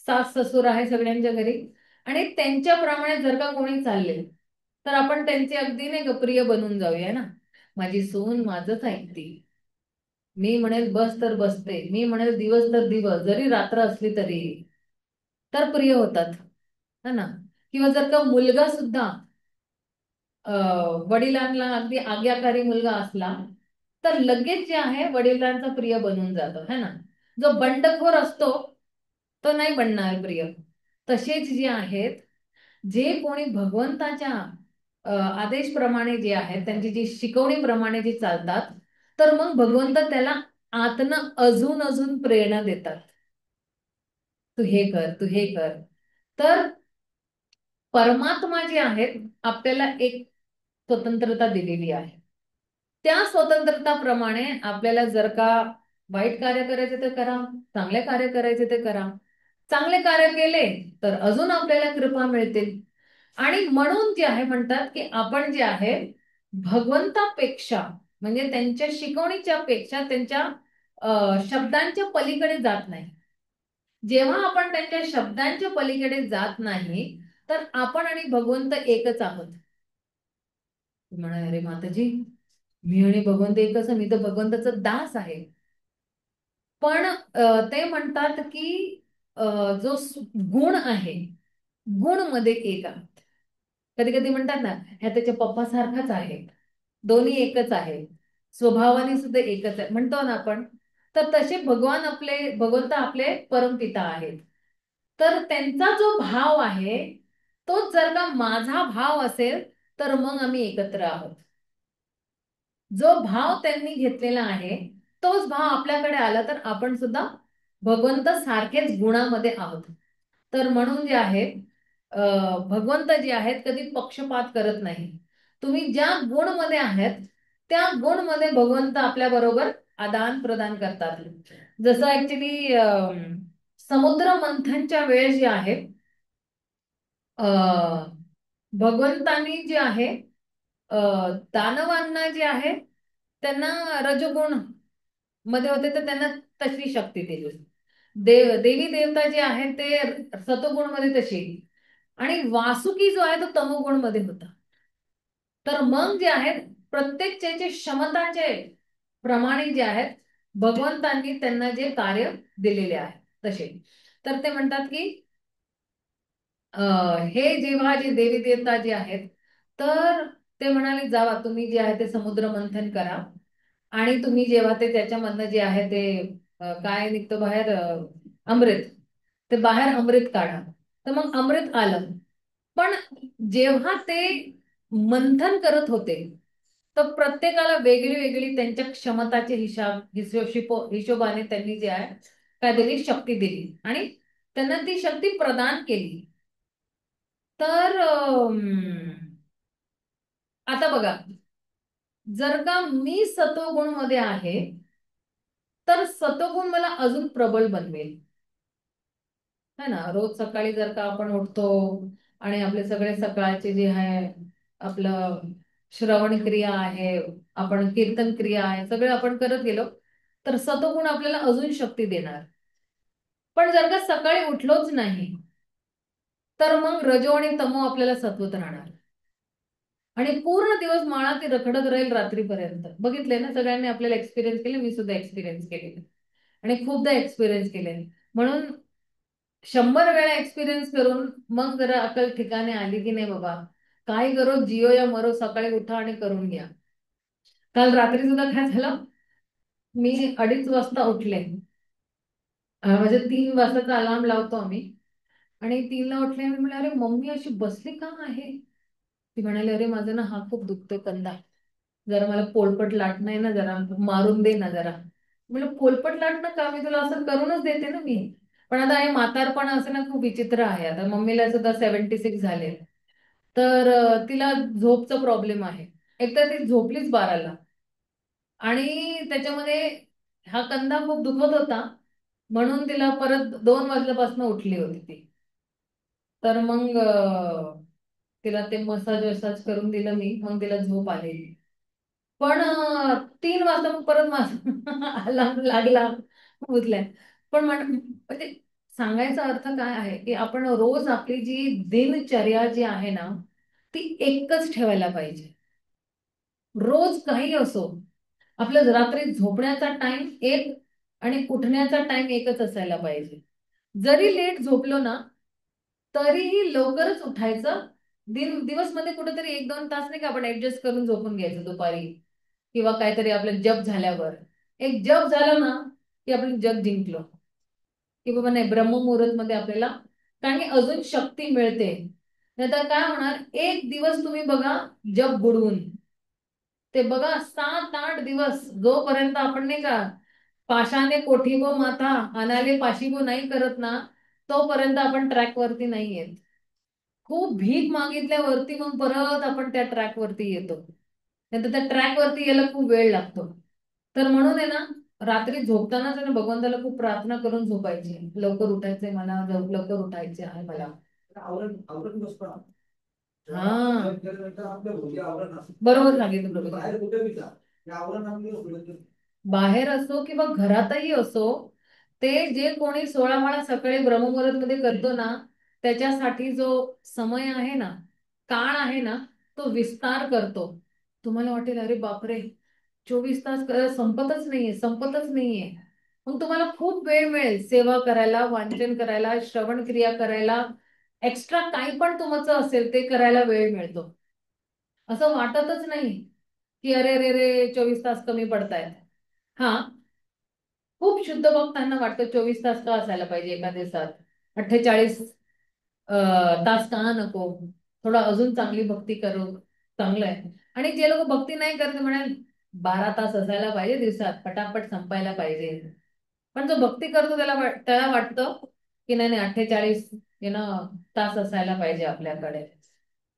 Speaker 1: सास ससुर आहे सगळ्यांच्या घरी, आणि त्यांच्याप्रमाणे जर का कोणी चालले तर आपण त्यांचे अगदी नाही का प्रिय बनून जाऊया ना. माझी सून माझंच ऐकते, मी म्हणेल बस तर बसते, मी म्हणेल दिवस तर दिवस, जरी रात्र असली तरी, तर प्रिय होतात है ना. किंवा जर का मुलगा सुद्धा वडिलांना अगदी आज्ञाकारी मुलगा असला तर लगेच जे आहे वडिलांचा प्रिय बनून जातो है ना. जो बंडखोर असतो तो नाही बनणार प्रिय. तसेच जे आहेत जे कोणी भगवंताच्या आदेशप्रमाणे जे आहेत त्यांची जी शिकवणीप्रमाणे जे चालतात तर मग भगवंत त्याला आतनं अजून अजून प्रेरणा देतात, तू हे कर तू हे कर. तर परमात्मा जे आहेत आपल्याला एक स्वतंत्रता दिलेली आहे. त्या स्वतंत्रताप्रमाणे आपल्याला जर का वाईट कार्य करायचे तर करा, चांगले कार्य करायचे ते करा. चांगले कार्य केले तर अजून आपल्याला कृपा मिळतील. आणि म्हणून जे आहे म्हणतात की आपण जे आहे भगवंतापेक्षा म्हणजे त्यांच्या शिकवणीच्या पेक्षा त्यांच्या शब्दांच्या पलीकडे जात नाही. जेव्हा आपण त्यांच्या शब्दांच्या पलीकडे जात नाही तर आपण आणि भगवंत एकच आहोत. म्हणा अरे माताजी, मी आणि भगवंत एकच आहे, मी तर भगवंताचा दास आहे. पण ते म्हणतात की जो गुण आहे गुण मध्ये एक आहात. कधी कधी म्हणतात ना ह्या त्याच्या पप्पा सारखाच आहे, दोन्ही एकच आहे, स्वभावाने सुद्धा एकच आहे म्हणतो ना आपण. तर तसे भगवान आपले भगवंत आपले परमपिता आहेत. तर त्यांचा जो भाव आहे तोच जर का माझा भाव असेल तर मग आम्ही एकत्र आहोत. जो भाव त्यांनी घेतलेला आहे तोच भाव आपल्याकडे आला तर आपण सुद्धा भगवंत सारखेच गुणामध्ये आहोत. तर म्हणून जे आहे भगवंत जे आहेत कधी पक्षपात करत नाही. तुम्ही ज्या गुण मध्ये आहेत त्या गुण मध्ये भगवंत आपल्या बरोबर आदान प्रदान करतात. जसं ऍक्च्युली समुद्र मंथनच्या वेळेस जे आहे भगवंतांनी जे आहे दानवांना जे आहे त्यांना रजोगुण मध्ये होते तर त्यांना तशी शक्ती दिली. देवी देवता जे आहेत ते सतोगुण मध्ये तसे, आणि वासुकी जो आहे तो तमोगुण मध्ये होता. तर मग जे आहेत प्रत्येक त्याचे क्षमताचे प्रमाणे जे आहेत भगवंतांनी त्यांना जे कार्य दिलेले आहे तसे. तर ते म्हणतात की हे जेव्हा जे देवी देवता जे आहेत, तर ते म्हणाले जावा तुम्ही जे आहे ते समुद्र मंथन करा, आणि तुम्ही जेव्हा ते त्याच्यामधनं जे आहे ते काय निघतं बाहेर, अमृत, ते बाहेर अमृत काढा. तर मग अमृत आलं. पण जेव्हा ते मंथन करत होते, तर प्रत्येकाला वेगळी वेगळी त्यांच्या क्षमताचे हिशोबाने त्यांनी जे आहे काय दिली, शक्ती दिली, आणि त्यांना ती शक्ती प्रदान केली. तर आता बघा, जर का मी सत्वगुण मध्ये आहे, तर सत्वगुण मला अजून प्रबळ बनवेल, है ना. रोज सकाळी जर का आपण उठतो आणि आपले सगळे सकाळचे जे आहे आपलं श्रवण क्रिया आहे, आपण कीर्तन क्रिया आहे, सगळं आपण करत गेलो, तर सत्वगुण आपल्याला अजून शक्ती देणार. पण जर का सकाळी उठलोच नाही, तर मग रजो आणि तमो आपल्याला सत्वत राहणार, आणि पूर्ण दिवस माळा ती रखडत राहील रात्रीपर्यंत. बघितले ना, सगळ्यांनी आपल्याला एक्सपिरियन्स केले, मी सुद्धा एक्सपिरियन्स केलेले, आणि खूपदा एक्सपिरियन्स केले. म्हणून 100 वेळा एक्सपिरियन्स करून मग जरा अकल ठिकाणी आली की नाही बाबा, काय करो जिओ या मरो, सकाळी उठा आणि करून घ्या. काल रात्री सुद्धा काय झालं, मी 2:30 वाजता उठले. म्हणजे 3 वाजताचा अलार्म लावतो आम्ही, आणि 3ला उठले. मी म्हणले अरे मम्मी अशी बसली का आहे. ती म्हणाली अरे माझं ना हा खूप दुखतोय कंदा, जरा मला पोलपट लाटणं आहे ना, जरा मारून दे ना जरा. म्हणलं पोलपट लाटणं का, मी तुला असं करूनच देते ना मी. पण आता हे म्हातारपण असं ना खूप विचित्र आहे. आता मम्मीला सुद्धा 76 झाले, तर तिला झोपचा प्रॉब्लेम आहे. एकतर ती झोपलीच 12ला, आणि त्याच्यामध्ये हा कंधा खूप दुखत होता, म्हणून तिला परत 2 वाजल्यापासून उठली होती ती. तर मग तिला ते मसाज वसाज करून दिलं मी, मग तिला झोप आलेली. पण 3 वाजता मग परत माझा अलार्म लागला, उठल्या. पण म्हणजे सांगायचा अर्थ काय आहे की आपण रोज आपली जी दिनचर्या जी आहे ना, ती एकच ठेवायला पाहिजे. रोज काही असो, आपलं रात्री झोपण्याचा टाइम एक आणि उठण्याचा टाइम एकच असायला पाहिजे. जरी लेट झोपलो ना, तरीही लवकरच उठायचं. दिवस मध्ये कुठेतरी 1-2 तास नाही का आपण ऍडजस्ट करून झोपून घ्यायचं दुपारी, किंवा काहीतरी आपलं जप झाल्यावर. एक जप झालं ना की आपण जग जिंकलो, की बाबा नाही ब्रह्ममुहूर्त मध्ये आपल्याला काही अजून शक्ती मिळते. नाहीतर काय होणार, एक दिवस तुम्ही बघा जप बुडवून, ते बघा 7-8 दिवस जोपर्यंत आपण नाही का पाशाने कोठीबो माथा अनाले पाशिबो नाही करत ना, तोपर्यंत आपण ट्रॅक वरती नाही येत. खूप भीक मागितल्यावरती मग परत आपण त्या ट्रॅक वरती येतो, नाहीतर त्या ट्रॅक वरती यायला खूप वेळ लागतो. तर म्हणून आहे ना, रात्री झोपतानाच आहे ना भगवंताला खूप प्रार्थना करून झोपायची, लवकर उठायचंय मला, लवकर उठायचे आहे मला. आवरण आवरण बसतो ना. हा बरोबर सांगितलं बरोबर. बाहेर कुठे बी जा, ते आवरण आपलं बाहेर असो किंवा घरातही असो, ते जे कोणी 16 माळा सकाळी ब्रह्ममुहूर्त मध्ये करतो ना, त्याच्यासाठी जो समय आहे ना, काळ आहे ना, तो विस्तार करतो. तुम्हाला वाटेल अरे बापरे, 24 तास संपतच नाहीये, संपतच नाहीये. मग तुम्हाला खूप वेळ मिळेल सेवा करायला, वाचन करायला, श्रवण क्रिया करायला, एक्स्ट्रा काही पण तुमचं असेल ते करायला वेळ मिळतो. असं वाटतच नाही की अरे रे रे 24 तास कमी पडतायत. हा, खूप शुद्ध भक्तांना वाटतं 24 तास का असायला पाहिजे एका दिवसात, 48 तास का नको, थोडं अजून चांगली भक्ती करू, चांगलं आहे. आणि जे लोक भक्ती नाही करते म्हणाल 12 तास असायला पाहिजे दिवसात, पटापट संपायला पाहिजे. पण जो भक्ती करतो त्याला वाटतं की नाही नाही 48 तास असायला पाहिजे आपल्याकडे.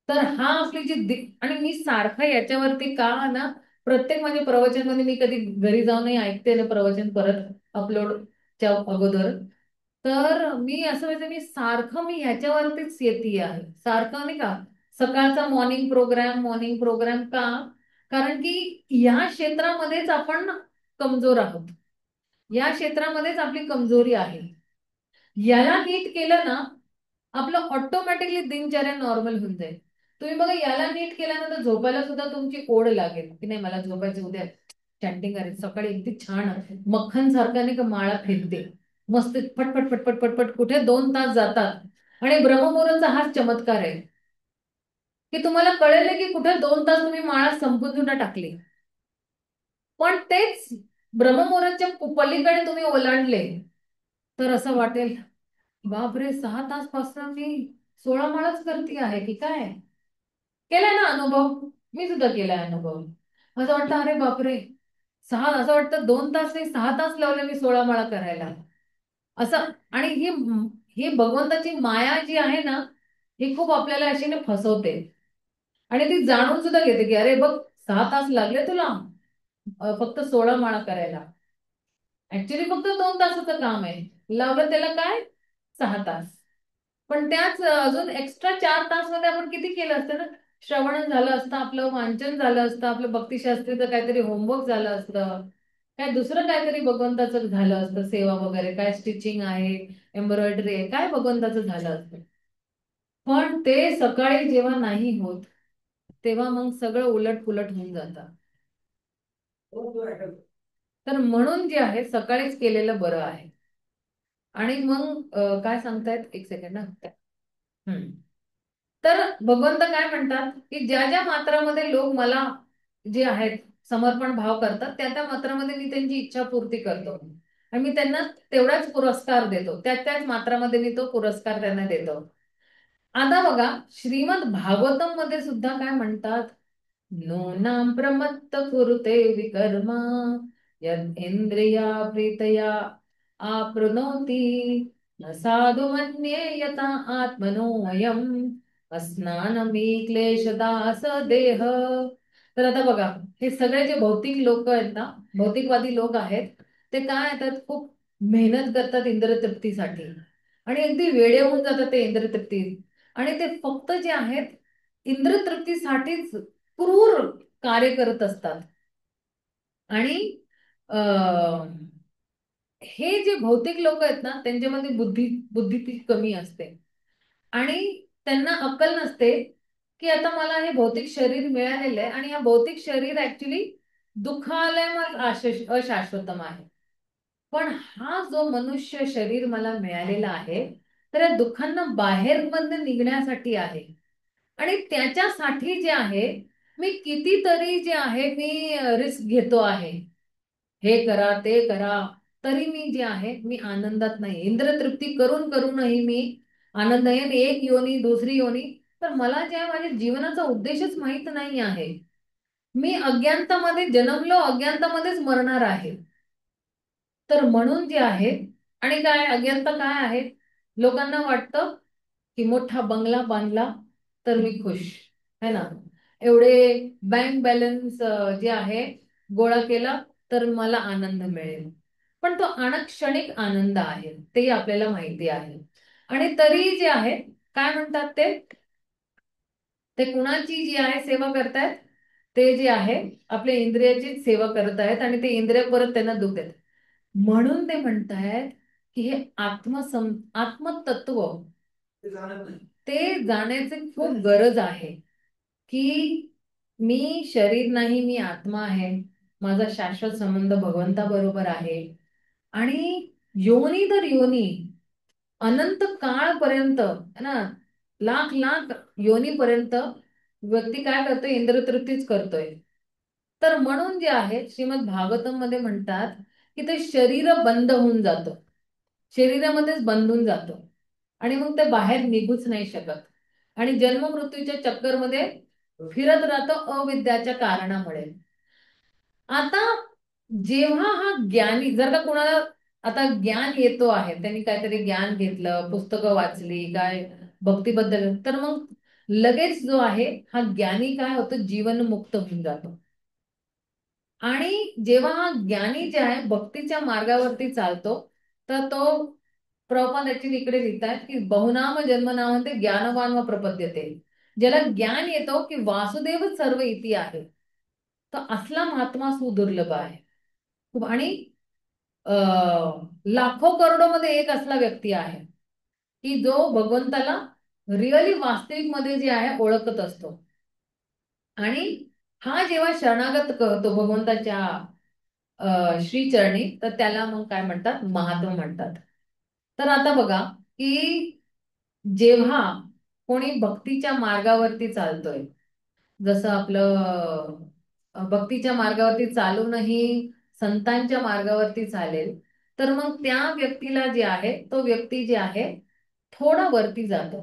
Speaker 1: तर हा आपली आणि मी सारखं याच्यावरती का ना, प्रत्येक माझ्या प्रवचन मध्ये मी कधी घरी जाऊनही ऐकते ना प्रवचन परत अपलोडच्या अगोदर, तर मी असं म्हणजे मी ह्याच्यावरतीच येते आहे सारखं नाही का. सकाळचा मॉर्निंग प्रोग्राम का, कारण की या क्षेत्रामध्येच आपण कमजोर आहोत, या क्षेत्रामध्येच आपली कमजोरी आहे. याला नीट केलं ना, आपलं ऑटोमॅटिकली दिनचर्या नॉर्मल होऊन जाईल. तुम्ही बघा, याला नीट केल्यानंतर झोपायला सुद्धा तुमची ओढ लागेल की नाही, मला झोपायचं, उद्या चॅन्टिंग करायचं, सकाळी अगदी छान मक्खन सारखा नाही का माळा फिरते मस्त, पटपट पटपट पटपट, कुठे 2 तास जातात. आणि ब्रह्ममुहूर्ताचा हाच चमत्कार आहे की तुम्हाला कळेल की कुठे 2 तास तुम्ही माळा संपून सुद्धा टाकली, पण तेच ब्रह्ममुहूर्ताच्या पलीकडे तुम्ही ओलांडले तर असं वाटेल, बापरे, 6 तास पासून मी 16 माळाच करते आहे की काय. केलाय ना अनुभव, मी सुद्धा केलाय अनुभव. असं वाटतं, अरे बापरे, असं वाटतं 2 तास नाही, 6 तास लावले मी 16 माळा करायला. असं. आणि ही भगवंताची माया जी आहे ना, ही खूप आपल्याला अशी ना फसवते. आणि ती जाणून सुद्धा घेते की अरे बघ, 6 तास लागले तुला फक्त 16 माळा करायला. ऍक्च्युली फक्त 2 तासाचं काम आहे, लावलं त्याला काय 6 तास. पण त्याच अजून एक्स्ट्रा 4 तास मध्ये आपण किती केलं असतं ना. श्रवण झालं असतं, आपलं वाचन झालं असतं, आपलं भक्तिशास्त्रीचं काहीतरी होमवर्क झालं असतं, काय दुसरं काहीतरी भगवंताचं झालं असतं, सेवा वगैरे काय, स्टिचिंग आहे, एम्ब्रॉयडरी आहे, काय भगवंताचं झालं असतं. पण ते सकाळी जेव्हा नाही होत, तेव्हा मग सगळं उलट पुलट होऊन जातं. तर म्हणून जे आहे सकाळीच केलेलं बरं आहे. आणि मग काय सांगतायत, एक सेकंड ना. हम्म. तर भगवंत काय म्हणतात की ज्या ज्या मात्रामध्ये लोक मला जे आहेत समर्पण भाव करतात, त्या त्या मात्रामध्ये मी त्यांची इच्छा पूर्ती करतो. आणि मी त्यांना तेवढाच पुरस्कार देतो, त्याच त्याच मात्रामध्ये मी तो पुरस्कार त्यांना देतो. आता बघा, श्रीमद भागवतम मध्ये सुद्धा काय म्हणतात, नूनां प्रमत्त कुरुते विकर्मा यद इंद्रिया प्रीतया आप्नुनोति न साधु मन्ये यथा आत्मनोऽयम् अस्नानमी क्लेशदास देह. तर आता बघा, हे सगळे जे भौतिक लोक आहेत ना, भौतिकवादी लोक आहेत, ते काय येतात, खूप मेहनत करतात इंद्रतृप्तीसाठी, आणि अगदी वेडे होऊन जातात ते इंद्रतृप्ती. आणि ते फक्त जे आहेत इंद्रतृप्तीसाठीच क्रूर कार्य करत असतात. आणि अ, हे जे भौतिक लोक आहेत ना, त्यांच्यामध्ये बुद्धी ती कमी असते. आणि त्यांना अक्कल नसते की आता मला हे भौतिक शरीर मिळालेलं आहे, आणि हे भौतिक शरीर ऍक्च्युली दुःखालय अशाश्वतम आहे. पण हा जो मनुष्य शरीर मला मिळालेला आहे, तर या दुःखांना बाहेर मधनं निघण्यासाठी आहे. आणि त्याच्यासाठी जे आहे, मी कितीतरी जे आहे मी रिस्क घेतो आहे, हे करा ते करा, तरी मी जे आहे मी आनंदात नाही. इंद्रतृप्ती करून करूनही मी आनंद आहे, आणि एक योनी दुसरी योनी. तर मला जे आहे माझ्या जीवनाचा उद्देशच माहित नाही आहे. मी अज्ञानतामध्ये जन्मलो, अज्ञानतामध्येच मरणार आहे. तर म्हणून जे आहे, आणि काय अज्ञानता काय आहे, लोकांना वाटतं की मोठा बंगला बांधला तर मी खुश, है ना, एवढे बँक बॅलन्स जे आहे गोळा केला तर मला आनंद मिळेल. पण तो क्षणिक आनंद आहे, ते आपल्याला माहिती आहे. आणि तरी जे आहे, काय म्हणतात ते कुणाची जी आहे सेवा करतायत, ते जे आहे आपल्या इंद्रियाची सेवा करत आहेत, आणि ते इंद्रिय परत त्यांना दुख देत. म्हणून ते म्हणतायत की हे आत्मतत्व ते जाण्याची खूप गरज आहे. की मी शरीर नाही, मी आत्मा आहे, माझा शाश्वत संबंध भगवंता बरोबर आहे. आणि योनी दर योनी, अनंत काळपर्यंत है ना, लाख लाख योनीपर्यंत व्यक्ती काय करतोय, इंद्रतृप्तीच करतोय. तर म्हणून जे आहे श्रीमद भागवतम मध्ये म्हणतात की ते शरीर बंद होऊन जातं, शरीरामध्येच बंधून जातो, आणि मग ते बाहेर निघूच नाही शकत, आणि जन्म मृत्यूच्या चक्करमध्ये फिरत राहतो अविद्याच्या कारणामुळे. आता जेव्हा हा ज्ञानी, जर का कोणाला आता ज्ञान येतो आहे, त्यांनी काहीतरी ज्ञान घेतलं, पुस्तकं वाचली काय भक्तीबद्दल, तर मग लगेच जो आहे हा ज्ञानी काय होतं, जीवनमुक्त होऊन जातो. आणि जेव्हा हा ज्ञानी जे आहे भक्तीच्या मार्गावरती चालतो, तर तो प्रभुपाद ऍक्च्युली इकडे लिहितात की बहुनाम जन्मनाम ते ज्ञानवान व प्रपद्यते. ज्याला ज्ञान येतो की वासुदेव सर्व इति आहे, तर असला महात्मा सुदुर्लभ आहे खूप. आणि लाखो करोडो मध्ये एक असला व्यक्ती आहे की जो भगवंताला रिअली वास्तविक मध्ये जे आहे ओळखत असतो. आणि हा जेव्हा शरणागत करतो भगवंताच्या श्रीचरणी, तर त्याला मग काय म्हणतात, महात्मा म्हणतात. तर आता बघा की जेव्हा कोणी भक्तीच्या मार्गावरती चालतोय, जसं आपलं भक्तीच्या मार्गावरती चालूनही संतांच्या मार्गावरती चालेल, तर मग त्या व्यक्तीला जे आहे, तो व्यक्ती जे आहे थोडा वरती जातो.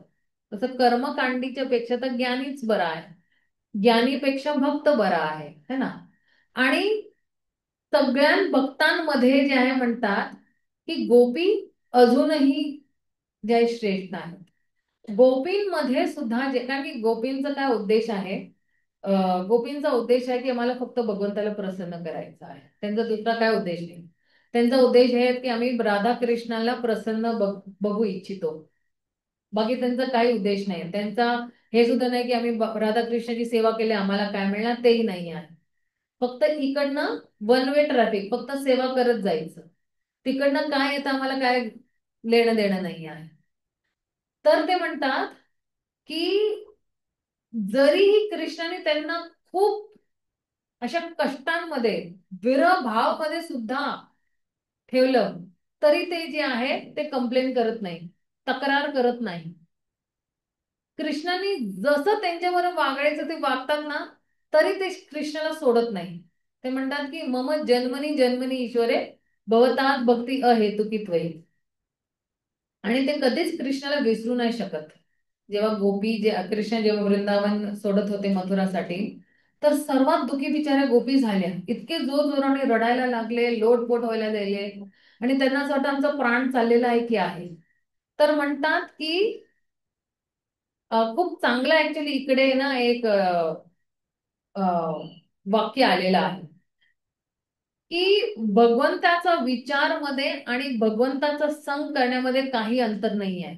Speaker 1: तसं कर्मकांडीच्या पेक्षा तर ज्ञानीच बरा आहे, ज्ञानीपेक्षा भक्त बरा आहे, है ना. आणि सगळ्या भक्तांमध्ये जे आहे म्हणतात की गोपी अजूनही जय श्रेष्ठ आहेत. गोपींमध्ये सुद्धा जे, कारण की गोपींचा काय उद्देश आहे, गोपींचा उद्देश आहे की आम्हाला फक्त भगवंताला प्रसन्न करायचं आहे, त्यांचा दुसरा काय उद्देश नाही. त्यांचा उद्देश आहे की आम्ही राधा कृष्णाला प्रसन्न बघू इच्छितो. बाकी त्यांचा काही उद्देश नाही त्यांचा. हे सुद्धा नाही की आम्ही राधाकृष्णाची सेवा केली आम्हाला काय मिळणार, तेही नाही आहे. फक्त इकडनं वन वे ट्रॅफिक, फक्त सेवा करत जायचं, तिकडनं काय येतं आम्हाला काय लेणं देणं नाही आहे. तर ते म्हणतात की जरीही कृष्णाने त्यांना खूप अशा कष्टांमध्ये, विरह भाव मध्ये सुद्धा ठेवलं, तरी ते जे आहे ते कंप्लेन करत नाही, तक्रार करत नाही. कृष्णाने जसं त्यांच्याबरोबर वागायचं ते वागतात ना, तरी ते कृष्णाला सोडत नाही. ते म्हणतात की मम जन्मनी जन्मनी ईश्वरे भवतात भक्ती अहेतुकी त्वयी. आणि ते कधीच कृष्णाला विसरू नाही शकत. जेव्हा गोपी जे कृष्ण जेव्हा वृंदावन सोडत होते मथुरासाठी, तर सर्वात दुखी बिचाऱ्या गोपी झाल्या, इतके जोर जोराने रडायला लागले, लोटपोट व्हायला लागले, आणि त्यांना असं वाटतं आमचा प्राण चाललेला आहे की आहे. तर म्हणतात की खूप चांगलं ऍक्च्युली इकडे ना एक अ, वाक्य आलेलं आहे की भगवंताचा विचार मध्ये आणि भगवंताचा संग करण्यामध्ये काही अंतर नाही आहे.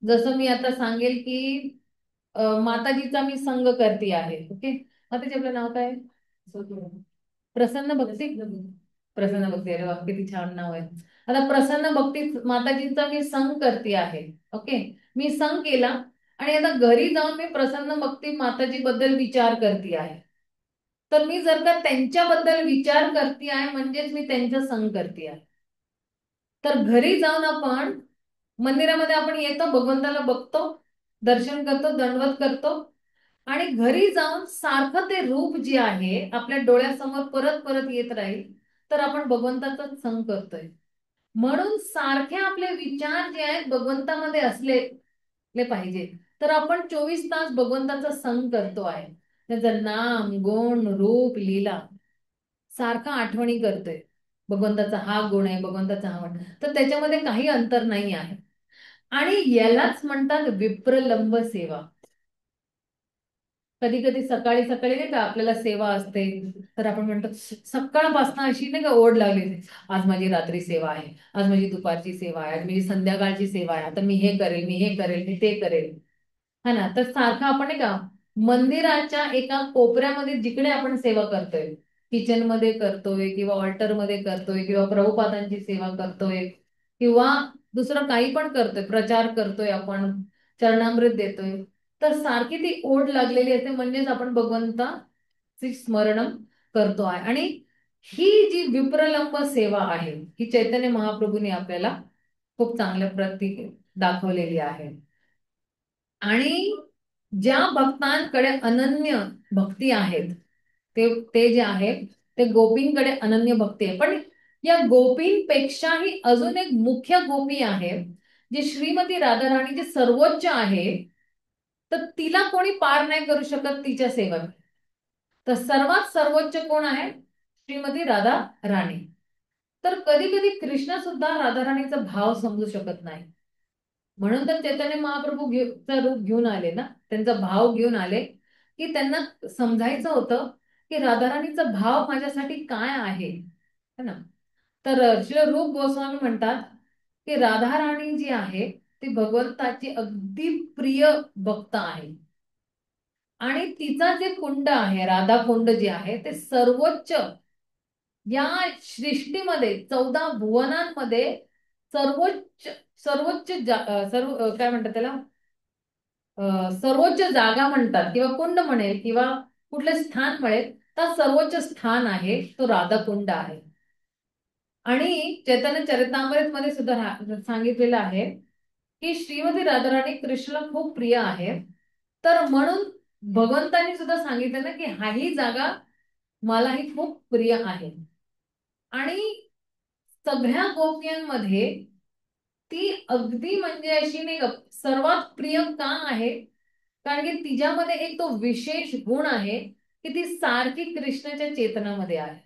Speaker 1: जसं मी आता सांगेल की माताजीचा मी संग करते आहे, ओके. माताजी आपलं नाव काय? प्रसन्न भक्ती. प्रसन्न भक्ती, अरे वा किती छान नाव आहे. आता प्रसन्न भक्ती माताजींचा मी संग करते आहे, ओके. मी संग केला आणि आता घरी जाऊन मी प्रसन्न भक्ती माताजी बद्दल विचार करते आहे. तर मी जर का त्यांच्याबद्दल विचार करते आहे म्हणजेच मी त्यांचा संग करते आहे. तर घरी जाऊन आपण मंदिरामध्ये आपण येतो, भगवंताला बघतो, दर्शन करतो, दंडवत करतो, आणि घरी जाऊन सारखं ते रूप जे आहे आपल्या डोळ्यासमोर परत परत येत राहील, तर आपण भगवंताचा संग करतोय. म्हणून सारखे आपले विचार जे आहेत भगवंतामध्ये असले पाहिजे. तर आपण 24 तास भगवंताचा संग करतो आहे, त्याचं नाम गुण रूप लीला सारखा आठवणी करतोय. भगवंताचा हा गुण आहे, भगवंताचा हा गुण, तर त्याच्यामध्ये काही अंतर नाही आहे. आणि यालाच म्हणतात विप्रलंब सेवा. कधी कधी सकाळी सकाळी नाही का आपल्याला सेवा असते, तर आपण म्हणतो सकाळपासून अशी नाही का ओढ लागली, आज माझी रात्री सेवा आहे, आज माझी दुपारची सेवा आहे, आज माझी संध्याकाळची सेवा आहे, आता मी हे करेल, मी हे करेल, मी ते करेल, हा ना. तर सारखं आपण नाही का मंदिराच्या एका कोपऱ्यामध्ये जिकडे आपण सेवा करतोय, किचन मध्ये करतोय किंवा ऑल्टर मध्ये करतोय किंवा प्रभुपादांची सेवा करतोय किंवा दुसरं काही पण करतोय, प्रचार करतोय आपण, चरणामृत देतोय, तर सारखी ती ओढ लागलेली असते, म्हणजेच आपण भगवंताची स्मरण करतो आहे. आणि ही जी विप्रलंब सेवा आहे, ही चैतन्य महाप्रभूंनी आपल्याला खूप चांगल्या प्रती दाखवलेली आहे. आणि ज्या भक्तांकडे अनन्य भक्ती आहेत, ते ते जे आहेत ते गोपींकडे अनन्य भक्ती आहे. पण या गोपींपेक्षाही अजून एक मुख्य गोपी आहे, जी श्रीमती राधाराणी, जी सर्वोच्च आहे, तर तिला कोणी पार नाही करू शकत तिच्या सेवेत. तर सर्वात सर्वोच्च कोण आहे? श्रीमती राधा राणी. तर कधी कधी कृष्ण सुद्धा राधाराणीचा भाव समजू शकत नाही. म्हणून तर चैतन्य महाप्रभू चा रूप घेऊन आले ना, त्यांचा भाव घेऊन आले, की त्यांना समजायचं होतं की राधाराणीचा भाव माझ्यासाठी काय आहे, है ना. तर श्री रूप गोस्वामी म्हणतात की राधाराणी जी आहे ती भगवंताची अगदी प्रिय भक्त आहे. आणि तिचा जे कुंड आहे, राधा कुंड जे आहे, ते सर्वोच्च या सृष्टीमध्ये 14 भुवनांमध्ये सर्वोच्च सर्वोच्च काय म्हणतात त्याला, सर्वोच्च जागा म्हणतात किंवा कुंड म्हणेल किंवा कुठले स्थान म्हणेल, तर सर्वोच्च स्थान आहे तो राधाकुंड आहे. आणि चैतन्य चरितामृत मध्ये सुद्धा सांगितलेलं आहे की श्रीमती राधाराणी कृष्णाला खूप प्रिय आहे. तर म्हणून भगवंतांनी सुद्धा सांगितलं ना की हा ही जागा मलाही खूप प्रिय आहे. आणि सगळ्या गोपियांमध्ये ती अगदी म्हणजे अशी नाही का सर्वात प्रिय का आहे, कारण की तिच्यामध्ये एक तो विशेष गुण आहे की ती सारखी कृष्णाच्या चेतनामध्ये आहे.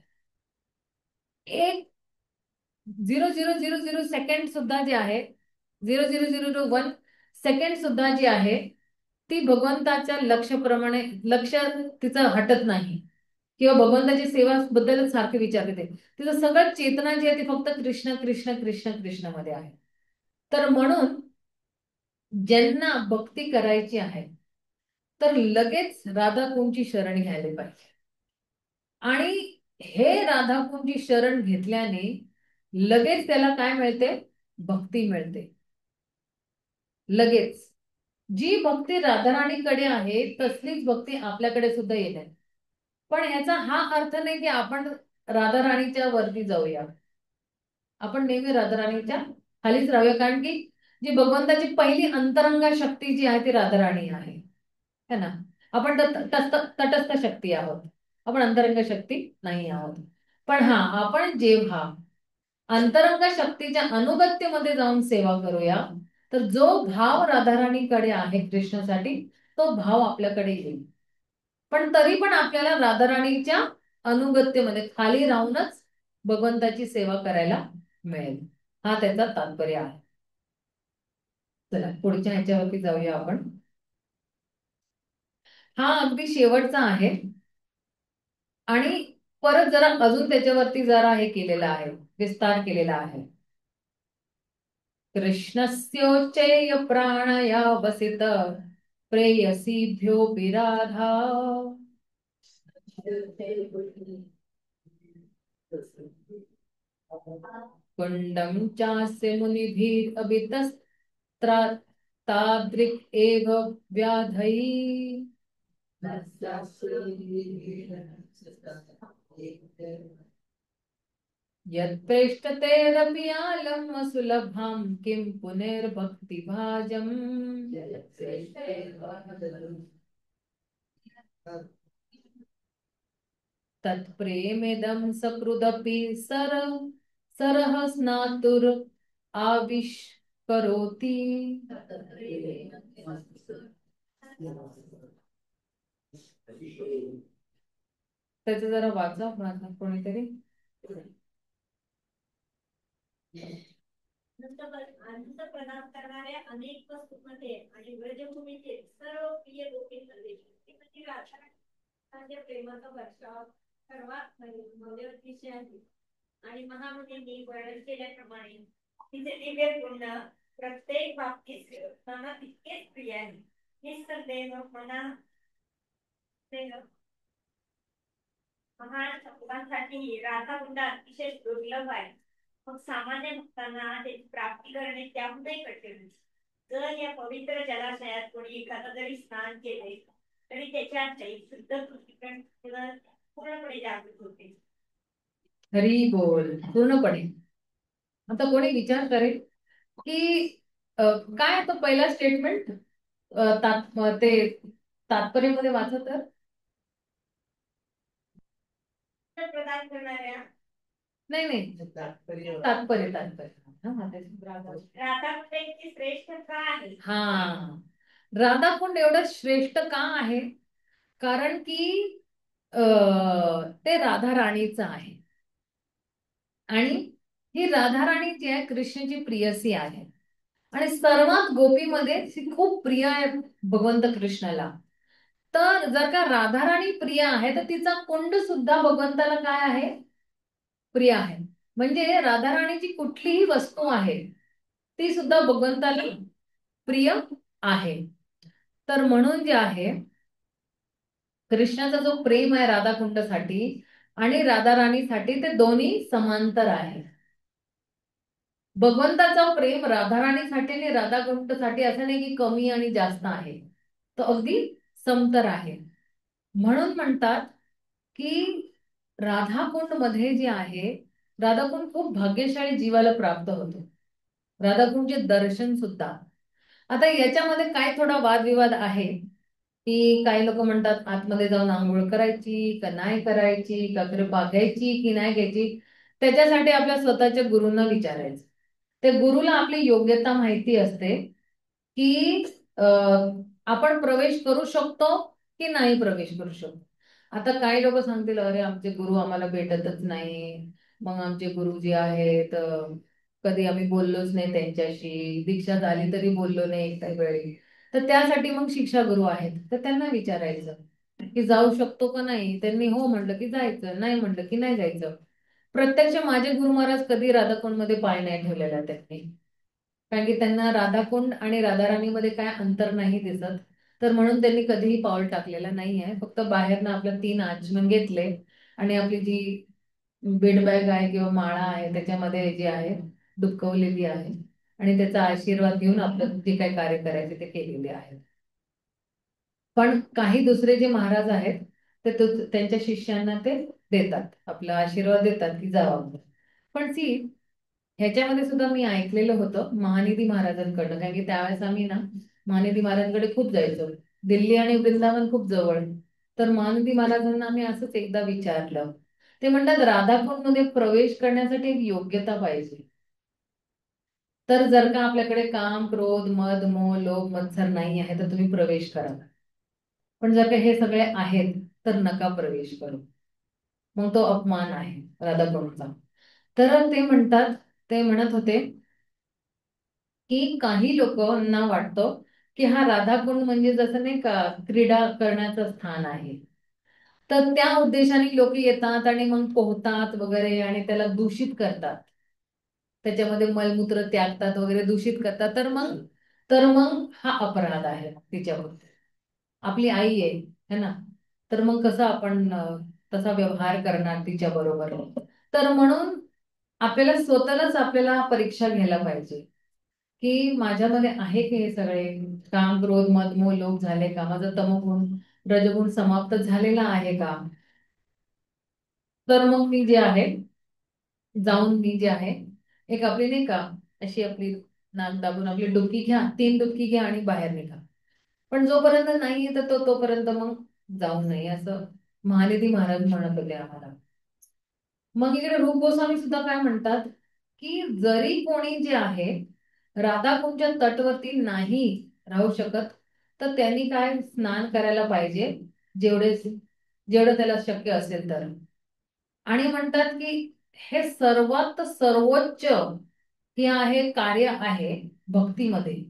Speaker 1: एक 0,000 सेकंड सुद्धा जे आहे, 0,000 1 सेकंड सुद्धा जी आहे ती भगवंताच्या लक्षप्रमाणे लक्ष तिचं हटत नाही किंवा भगवंताची सेवा बद्दलच सारखे विचारते ते. तिचं सगळं चेतना जी आहे ती फक्त कृष्ण कृष्ण कृष्ण कृष्ण मध्ये आहे. तर म्हणून ज्यांना भक्ती करायची आहे तर लगेच राधाकुंची शरण घ्यायला पाहिजे. आणि हे राधाकुंची शरण घेतल्याने लगेच त्याला काय मिळते, भक्ती मिळते. लगेच जी भक्ती राधाराणीकडे आहे तसलीच भक्ती आपल्याकडे सुद्धा येते. पण ह्याचा हा अर्थ नाही की आपण राधाराणीच्या वरती जाऊया. आपण नेहमी राधाराणीच्या खालीच राहूया, कारण की जी भगवंताची पहिली अंतरंगा शक्ती जी आहे ती राधाराणी आहे, है ना. आपण तटस्थ शक्ती आहोत, आपण अंतरंग शक्ती नाही आहोत. पण हा आपण जेव्हा अंतरंग शक्तीच्या अनुगत्यमध्ये जाऊन सेवा करूया तर जो भाव राधाराणीकडे आहे कृष्णासाठी तो भाव आपल्याकडे येईल. पण तरी पण आपल्याला राधाराणीच्या अनुगत्यमध्ये खाली राहूनच भगवंताची सेवा करायला मिळेल, हा त्याचा तात्पर्य आहे. चला पुढच्या ह्याच्यावरती जाऊया आपण. हा अगदी शेवटचा आहे आणि परत जरा अजून त्याच्यावरती जरा हे केलेला आहे, विस्तार केलेला आहे. कृष्णस्योच्चैय प्राणया वसित प्रेयसीभ्योऽपि राधा कुण्डं चास्य मुनिभिरभितस्त्रातादृक् एव व्याधैः यत्प्रेष्ठतेरपि आलम् सुलभां किं पुनर्भक्तिभाजम् तत्प्रेमेदं सकृदपि सरः स्नातुर आविष्करोति. त्याचं जरा वाचा कोणीतरी.
Speaker 3: आनंद प्रदान करणाऱ्या अनेक वस्तूंमध्ये आणि व्रजभूमीचे सर्व प्रिय गोपींमध्ये श्रीमती राधाराणी प्रेमाचा वर्षाव सर्वात मौल्यवत विषय आहे. आणि महामुनींनी वर्णन केल्याप्रमाणे तिचे दिव्य गुण प्रत्येक बाबतीत मना तितकेच प्रिय आहे. निसंदेह मना महान भक्तांसाठी राधाकुंड अतिशय दुर्लभ आहे. मग सामान्य भक्तांना त्याची प्राप्ती करणे त्याहूनही कठीण. जर या पवित्र जलाशयात कोणी एखादा जरी स्नान केले तरी त्याच्या शुद्ध कृतीकरण पूर्णपणे जागृत होते.
Speaker 1: हरी बोल. पूर्णपणे. आता कोणी विचार करेल की काय तो पहिला स्टेटमेंट ते तात्पर्यामध्ये वाचत तर
Speaker 3: प्रदान करणाऱ्या
Speaker 1: नाही नाही तात्पर्य तात्पर्य
Speaker 3: राधाकुंडाची श्रेष्ठ का आहे.
Speaker 1: हा, राधाकुंड एवढं श्रेष्ठ का आहे, कारण की ते राधा राणीचं आहे आणि ही राधा राणी जी आहे कृष्णाची प्रियसी आहे आणि सर्वात गोपीमध्ये ती खूप प्रिय आहे भगवंत कृष्णाला. तर जर का राधाराणी प्रिय आहे तर तिचा कुंड सुद्धा भगवंताला काय आहे, प्रिय आहे. म्हणजे राधाराणीची कुठलीही वस्तू आहे ती सुद्धा भगवंताला प्रिय आहे. तर म्हणून जे आहे कृष्णाचा जो प्रेम आहे राधाकुंडसाठी आणि राधाराणीसाठी ते दोन्ही समांतर आहे. भगवंताचा प्रेम राधाराणीसाठी आणि राधाकृष्णसाठी असं नाही की कमी आणि जास्त आहे, तो अगदी समतर आहे. म्हणून म्हणतात की राधाकुंड मध्ये जे आहे, राधाकुंड खूप भाग्यशाली जीवाला प्राप्त होतो, राधाकुंडचे दर्शन सुद्धा. आता याच्यामध्ये काय थोडा वादविवाद आहे, की काही लोक म्हणतात आतमध्ये जाऊन आंघोळ करायची का नाही करायची, का कृपा घ्यायची की नाही घ्यायची, त्याच्यासाठी आपल्या स्वतःच्या गुरूंना विचारायचं. ते गुरुला आपली योग्यता माहिती असते, की आपण प्रवेश करू शकतो की नाही प्रवेश करू शकतो. आता काही लोक सांगतील अरे आमचे गुरु आम्हाला भेटतच नाही, मग आमचे गुरु जे आहेत कधी आम्ही बोललोच नाही त्यांच्याशी, दीक्षा झाली तरी बोललो नाही काही वेळी. तर त्यासाठी मग शिक्षा गुरु आहेत, तर त्यांना विचारायचं की जाऊ शकतो का नाही. त्यांनी हो म्हणलं की जायचं, नाही म्हणलं की नाही जायचं. प्रत्यक्ष माझे गुरु महाराज कधी राधाकुंड मध्ये पाय नाही ठेवलेला त्यांनी, कारण की त्यांना राधाकुंड आणि राधाराणीमध्ये काय अंतर नाही दिसत. तर म्हणून त्यांनी कधीही पाऊल टाकलेलं नाही आहे. फक्त बाहेरनं आपल्या 3 आचमन घेतले आणि आपली जी बीड बॅग आहे किंवा माळा आहे त्याच्यामध्ये जे आहे डुबकवलेली आहे, आणि त्याचा आशीर्वाद घेऊन आपलं जे काही कार्य करायचे ते केलेले आहे. पण काही दुसरे जे महाराज आहेत ते त्यांच्या शिष्यांना ते देतात, आपला आशीर्वाद देतात की जावा म्हणून. पण सी ह्याच्यामध्ये सुद्धा मी ऐकलेलं होतं महानिधी महाराजांकडनं, कारण की त्यावेळेस आम्ही ना महानिधी महाराजांकडे खूप जायचो. दिल्ली आणि वृंदावन खूप जवळ आहे. तर महानिधी महाराजांना आम्ही असंच एकदा विचारलं. ते म्हणतात राधाकुंड मध्ये प्रवेश करण्यासाठी एक योग्यता पाहिजे. तर जर का आपल्याकडे काम, क्रोध, मद, मोह, लोभ, मत्सर नाही आहे तर तुम्ही प्रवेश करा. पण जर का हे सगळे आहेत तर नका प्रवेश करू. मग तो अपमान आहे राधाकुंडचा. तर ते म्हणतात, ते म्हणत होते की काही लोकांना वाटतं की हा राधाकुंड म्हणजे जसं नाही का क्रीडा करण्याचं स्थान आहे. तर त्या उद्देशाने लोक येतात आणि मग पोहतात वगैरे आणि त्याला दूषित करतात, त्याच्यामध्ये मलमूत्र त्यागतात वगैरे, दूषित करतात. तर मग हा अपराध आहे तिच्यावर. आपली आई आहे है ना, तर मग कसं आपण तसा व्यवहार करणार तिच्या बरोबर. तर म्हणून आपल्याला स्वतःलाच आपल्याला परीक्षा घ्यायला पाहिजे की माझ्यामध्ये आहे की हे सगळे काम, क्रोध, मद, मोह, लोभ झाले का, माझा तमोगुण रजगुण समाप्त झालेला आहे का. तर मग मी जे आहे जाऊन मी जे आहे एक आपली नाही का अशी आपली नाक दाबून आपली डुबकी घ्या, 3 डुबकी घ्या आणि बाहेर निघा. पण जोपर्यंत नाही तर तोपर्यंत मग जाऊ नये, असं महानिधी महाराज म्हणत होते आम्हाला. मग इकडे रूप गोस्वामी सुद्धा काय म्हणतात की जरी कोणी जे आहे राधाकुंडच्या तटवरती नाही राहू शकत तर त्यांनी काय स्नान करायला पाहिजे, जेवढे जेवढं त्याला शक्य असेल तर. आणि म्हणतात की हे सर्वात सर्वोच्च हे आहे कार्य आहे भक्तीमध्ये.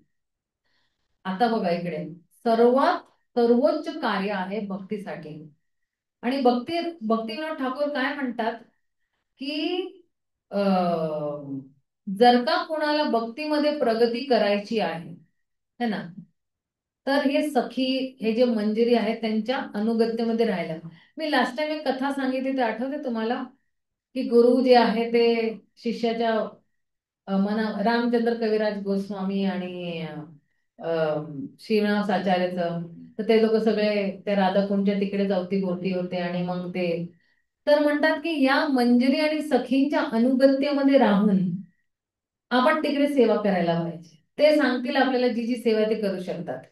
Speaker 1: आता बघा इकडे सर्वात सर्वोच्च कार्य आहे भक्तीसाठी. आणि भक्तिविनोद ठाकूर काय म्हणतात की जर का कोणाला भक्तीमध्ये प्रगती करायची आहे है ना, तर हे सखी, हे जे मंजिरी आहेत त्यांच्या अनुगत्यमध्ये राहायला. मी लास्ट टाइम एक कथा सांगितली ते आठवते तुम्हाला, की गुरु जे आहे ते शिष्याच्या मना रामचंद्र कविराज गोस्वामी आणि श्रीनिवास आचार्यचं, तर ते लोक सगळे त्या राधाकुंडच्या तिकडे जावती भोवती होते. आणि मग ते तर म्हणतात की या मंजिरी आणि सखींच्या अनुगत्यमध्ये राहून आपण तिकडे सेवा करायला पाहिजे. ते सांगतील आपल्याला जी जी सेवा ते करू शकतात.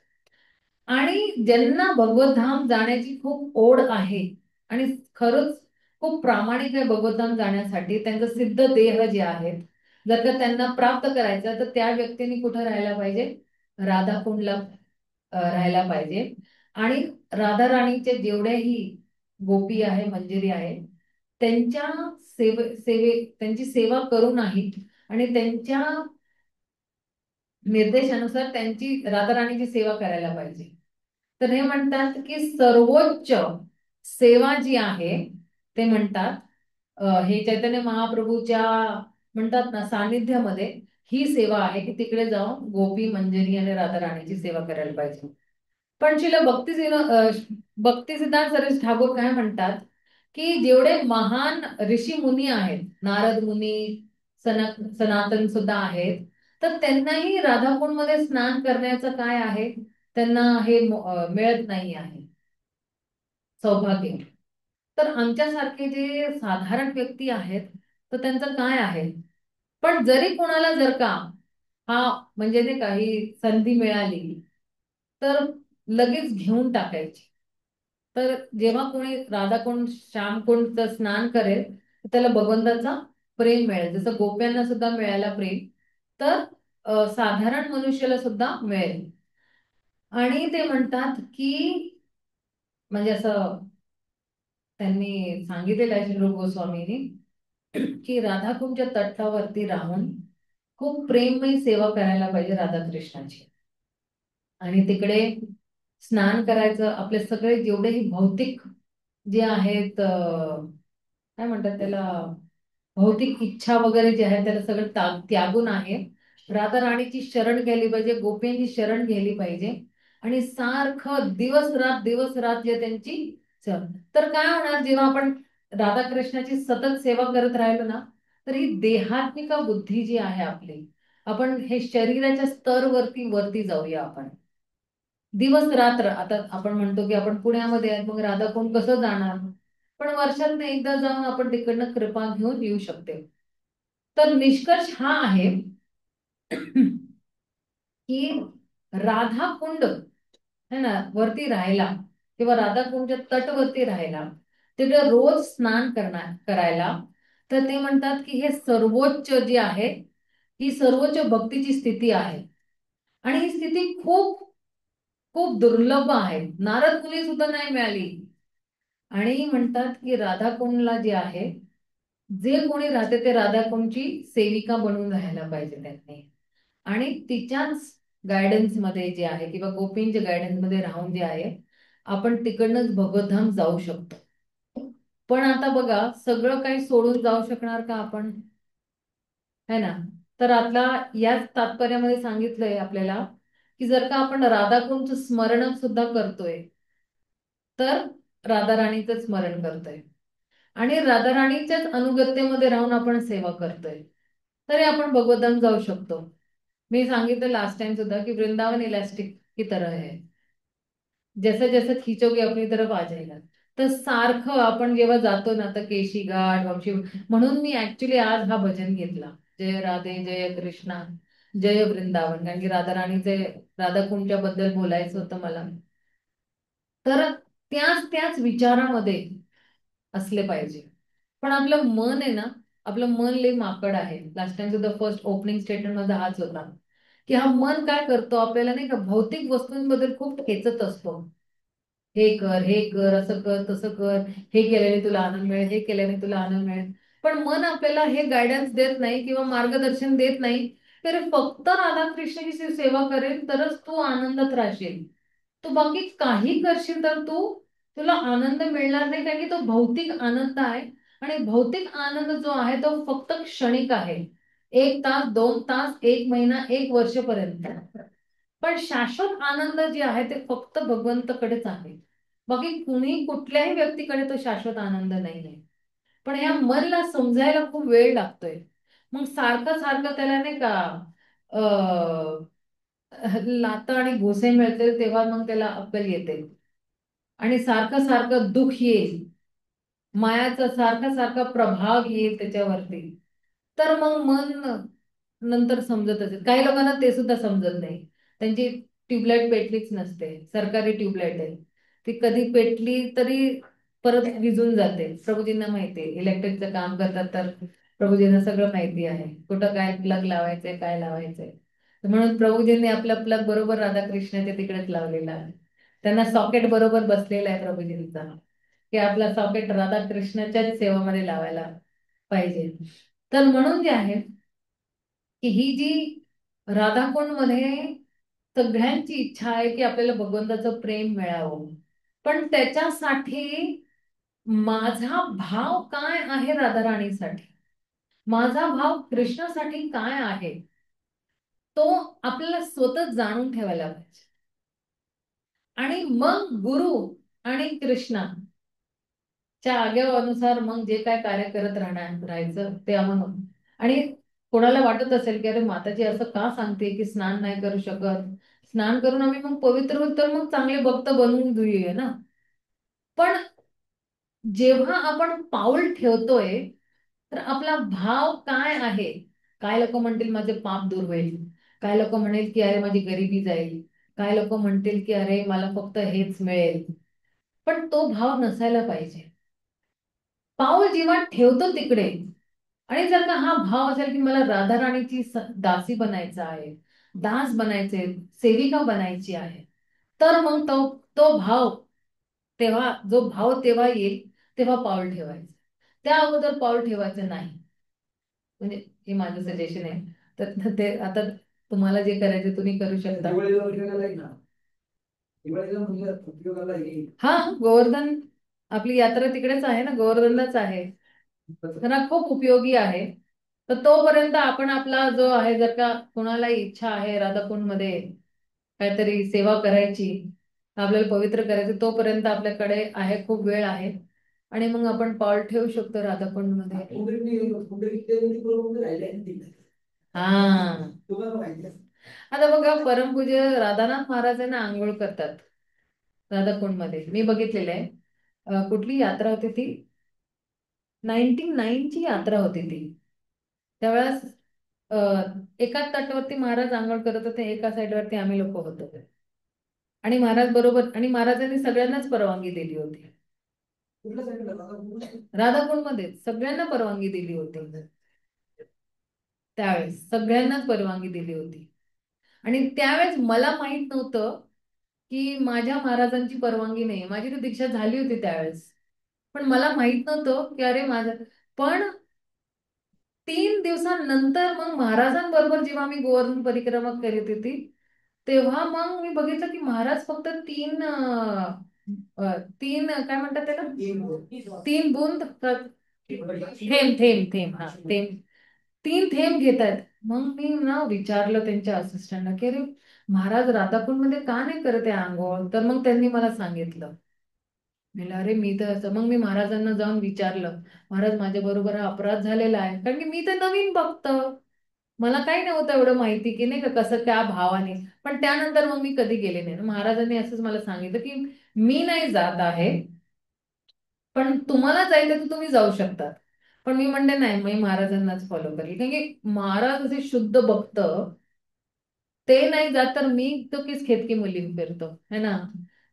Speaker 1: आणि ज्यांना भगवतधाम जाण्याची खूप ओढ आहे आणि खरंच खूप प्रामाणिक आहे भगवतधाम जाण्यासाठी, त्यांचं सिद्ध देह जे आहेत जर का त्यांना प्राप्त करायचं तर त्या व्यक्तींनी कुठं राहायला पाहिजे, राधाकुंडला राहायला पाहिजे. आणि राधा राणीचे जेवढेही गोपी आहे, मंजिरी आहे, त्यांच्या त्यांची सेवा करू नाही आणि त्यांच्या निर्देशानुसार त्यांची राधा राणीची सेवा करायला पाहिजे. तर हे म्हणतात की सर्वोच्च सेवा जी आहे ते म्हणतात हे चैतन्य महाप्रभूच्या म्हणतात ना सानिध्यामध्ये ही सेवा आहे की तिकडे जाऊन गोपी, मंजरी आणि राधा राणीची सेवा करायला पाहिजे. पण शिला भक्ती सिद्धांत सरस्वती ठाकूर काय म्हणतात की जेवढे महान ऋषी मुनी आहेत, नारद मुनी, सनातन सुद्धा आहेत, तर त्यांनाही राधाकुंड मध्ये स्नान करण्याचं काय आहे, त्यांना हे मिळत नाही आहे सौभाग्य. तर आमच्यासारखे जे साधारण व्यक्ती आहेत, तर त्यांचं काय आहे. पण जरी कोणाला जर का हा म्हणजे नाही काही संधी मिळाली तर लगेच घेऊन टाकायची. तर जेव्हा कोणी राधाकुंड श्यामकुंडचं स्नान करेल त्याला भगवंताचा प्रेम मिळेल, जसं गोप्यांना सुद्धा मिळायला प्रेम, तर साधारण मनुष्याला सुद्धा मिळेल. आणि ते म्हणतात की म्हणजे असं त्यांनी सांगितलेलं आहे श्री रूप गोस्वामींनी की राधाकुंडच्या तटावरती राहून खूप प्रेममयी सेवा करायला पाहिजे राधाकृष्णाची. आणि तिकडे स्नान करायचं, आपले सगळे जेवढेही भौतिक जे आहेत काय म्हणतात त्याला, भौतिक इच्छा वगैरे जे आहे त्याला सगळं त्यागून आहे राधा राणीची शरण घ्यायली पाहिजे, गोपींची शरण घ्यायली पाहिजे. आणि सारखं दिवस रात जे त्यांची तर काय होणार, जेव्हा आपण राधाकृष्णाची सतत सेवा करत राहिलो ना, तर ही देहात्मिका बुद्धी जी आहे आपली, आपण हे शरीराच्या स्तर वरती जाऊया आपण दिवस रात्र. आता आपण म्हणतो की आपण पुण्यामध्ये आहेत, मग राधाकुंड कसं जाणार, पण वर्षातनं एकदा जाऊन आपण तिकडनं कृपा घेऊन येऊ शकते. तर निष्कर्ष हा आहे की राधाकुंड है ना वरती राहायला किंवा राधाकुंडच्या तटवरती राहायला, तिथे रोज स्नान करायला, तर ते म्हणतात की हे सर्वोच्च जे आहे, ही सर्वोच्च भक्तीची स्थिती आहे. आणि ही स्थिती खूप खूप दुर्लभ आहे, नारद मुनी सुद्धा नाही मिळाली. आणि म्हणतात की राधाकुंडला जे आहे, जे कोणी राहते ते राधाकुंडची सेविका बनून राहायला पाहिजे त्यांनी. आणि तिच्याच गायडन्स मध्ये जे आहे किंवा गोपींच्या गायडन्स मध्ये राहून जे आहे, आपण तिकडनंच भगवतधाम जाऊ शकतो. पण आता बघा, सगळं काही सोडून जाऊ शकणार का आपण, है ना. तर आता याच तात्पर्यामध्ये सांगितलंय आपल्याला की जर का आपण राधाकुंडचं स्मरण सुद्धा करतोय, तर राधा राणीचं स्मरण करतोय आणि राधा राणीच्याच अनुगत्यमध्ये राहून आपण सेवा करतोय, तरी आपण भगवतधाम जाऊ शकतो. मी सांगितलं लास्ट टाइम सुद्धा की वृंदावन इलास्टिक की तरह है, जैसे जैसे खींचोगे अपनी तरफ आ जाएगा. तर सारखं आपण जेव्हा जातो ना, तर केशी घाट वंशी, म्हणून मी ऍक्च्युली आज हा भजन घेतला, जय राधे जय कृष्णा जय वृंदावन, कारण की राधा राणीचे राधाकुंडच्या बद्दल बोलायचं होतं मला. तर त्याच विचारामध्ये असले पाहिजे. पण आपलं मन आहे ना, आपलं मन लय माकड आहे. लास्ट टाइम सुद्धा फर्स्ट ओपनिंग स्टेटमेंट मध्ये हाच होता की हा मन काय करतो, आपल्याला नाही का भौतिक वस्तूंबद्दल खूप खेचत असतो. हे कर असं कर तसं कर, हे केल्याने तुला आनंद मिळेल, हे केल्याने तुला आनंद मिळेल. पण मन आपल्याला हे गायडन्स देत नाही किंवा मार्गदर्शन देत नाही, तर फक्त राधाकृष्णाची सेवा करेल तरच तू आनंदात राहशील. तू बाकी काही करशील तर तुला आनंद मिळणार नाही, कारण की तो भौतिक आनंद आहे. आणि भौतिक आनंद जो आहे तो फक्त क्षणिक आहे, 1 तास 2 तास 1 महिना 1 वर्षपर्यंत. पण शाश्वत आनंद जे आहे ते फक्त भगवंतकडेच आहे. बाकी कुणी कुठल्याही व्यक्तीकडे तो शाश्वत आनंद नाही आहे. पण या मनला समजायला खूप वेळ लागतोय. मग सारखं सारखं त्याला नाही का लाता आणि घोसे मिळतील तेव्हा मग त्याला अक्कल येते. आणि सारखं सारखं दुःख येईल, मायाचा सारखा सारखा प्रभाव येईल त्याच्यावरती, तर मग मन नंतर समजत असेल. काही लोकांना ते सुद्धा समजत नाही, त्यांची ट्यूबलाईट पेटलीच नसते, सरकारी ट्यूबलाईट आहे, ती कधी पेटली तरी परत विझून जाते. प्रभूजींना माहिती आहे, इलेक्ट्रिकचं काम करतात तर प्रभूजींना सगळं माहिती आहे, कुठं काय प्लग लावायचंय काय लावायचंय. म्हणून प्रभूजींनी आपला प्लग बरोबर राधाकृष्णाच्या तिकडेच लावलेला आहे. त्यांना सॉकेट बरोबर बसलेला आहे प्रभूजींचा, की आपला सॉकेट राधाकृष्णाच्याच सेवामध्ये लावायला पाहिजे. तर म्हणून जे आहे की ही जी राधाकुंड मध्ये सगळ्यांची इच्छा आहे की आपल्याला भगवंताचं प्रेम मिळावं, पण त्याच्यासाठी माझा भाव काय आहे राधाराणीसाठी, माझा भाव कृष्णासाठी काय आहे, तो आपल्याला स्वतः जाणून ठेवायला पाहिजे. आणि मग गुरु आणि कृष्णा च्या आज्ञेनुसार मग जे काय कार्य करत राहायचं ते म्हणून. आणि कोणाला वाटत असेल की अरे माताजी असं का सांगते की स्नान नाही करू शकत, स्नान करून आम्ही मग पवित्र होत तर मग चांगले भक्त बनवून घेऊया ना. पण जेव्हा आपण पाऊल ठेवतोय तर आपला भाव काय आहे. काय लोक म्हणतील माझे पाप दूर होईल, काय लोक म्हणेल की अरे माझी गरिबी जाईल, काय लोक म्हणतील की अरे मला फक्त हेच मिळेल. पण तो भाव नसायला पाहिजे. पाऊल जेव्हा ठेवतो तिकडे, आणि जर का हा भाव असेल की मला राधा राणीची दासी बनायचं आहे, दास बनायचे, सेविका बनायची आहे, तर मग तो तो भाव तेव्हा जो भाव तेव्हा येईल तेव्हा पाऊल ठेवायचं. त्या अगोदर पाऊल ठेवायचं नाही. म्हणजे हे माझं सजेशन आहे. तर ते आता तुम्हाला जे करायचे तुम्ही करू शकता. हा, गोवर्धन आपली यात्रा तिकडेच आहे ना, गोवर्धनलाच आहे. त्यांना खूप उपयोगी आहे. तर तोपर्यंत आपण आपला जो आहे, जर का कोणाला इच्छा आहे राधाकुंड मध्ये काहीतरी सेवा करायची, आपल्याला पवित्र करायचं, तोपर्यंत आपल्याकडे आहे, खूप वेळ आहे. आणि मग आपण पाऊल ठेवू शकतो राधाकुंड मध्ये. हा, आता बघा परमपूज्य राधानाथ महाराजांना आंघोळ करतात राधाकुंड मध्ये, मी बघितलेलं आहे. कुठली यात्रा होती ती, 99 ची यात्रा होती ती. त्यावेळेस एका तटवरती महाराज आंघोळ करत होते, एका साईडवरती आम्ही लोक होतो. आणि महाराज बरोबर, आणि महाराजांनी सगळ्यांनाच परवानगी दिली होती. राधाकुंड मध्ये सगळ्यांना परवानगी दिली होती. त्यावेळेस सगळ्यांनाच परवानगी दिली होती. आणि त्यावेळेस मला माहित नव्हतं की माझ्या महाराजांची परवानगी नाही, माझी तर दीक्षा झाली होती त्यावेळेस. पण मला माहित नव्हतं की अरे माझं. पण 3 दिवसांनंतर मग महाराजांबरोबर जेव्हा मी गोवर्धन परिक्रमा करीत होती, तेव्हा मग मी बघितलं की महाराज फक्त तीन काय म्हणतात त्याला, 3 बूंद, थेंब थेंब थेंब, हा थेंब, 3 थेंब घेत आहेत. मग मी ना विचारलं त्यांच्या असिस्टंटला की अरे महाराज राधाकुंड मध्ये का नाही करत आहे आंघोळ. तर मग त्यांनी मला सांगितलं. म्हणलं अरे मी तर असं, मग मी महाराजांना जाऊन विचारलं, महाराज माझ्या बरोबर हा अपराध झालेला आहे. कारण की मी तर नवीन भक्त, मला काही नव्हतं एवढं माहिती की नाही का कसं त्या भावाने. पण त्यानंतर मग मी कधी गेले नाही. महाराजांनी असंच मला सांगितलं की मी नाही जात आहे, पण तुम्हाला जायचं तर तुम्ही जाऊ शकतात. पण मी म्हणते नाही, मी महाराजांनाच फॉलो करेल, कारण की महाराज असे शुद्ध भक्त, ते नाही जात तर मी तो किस खेत की मुली फिरतो है ना.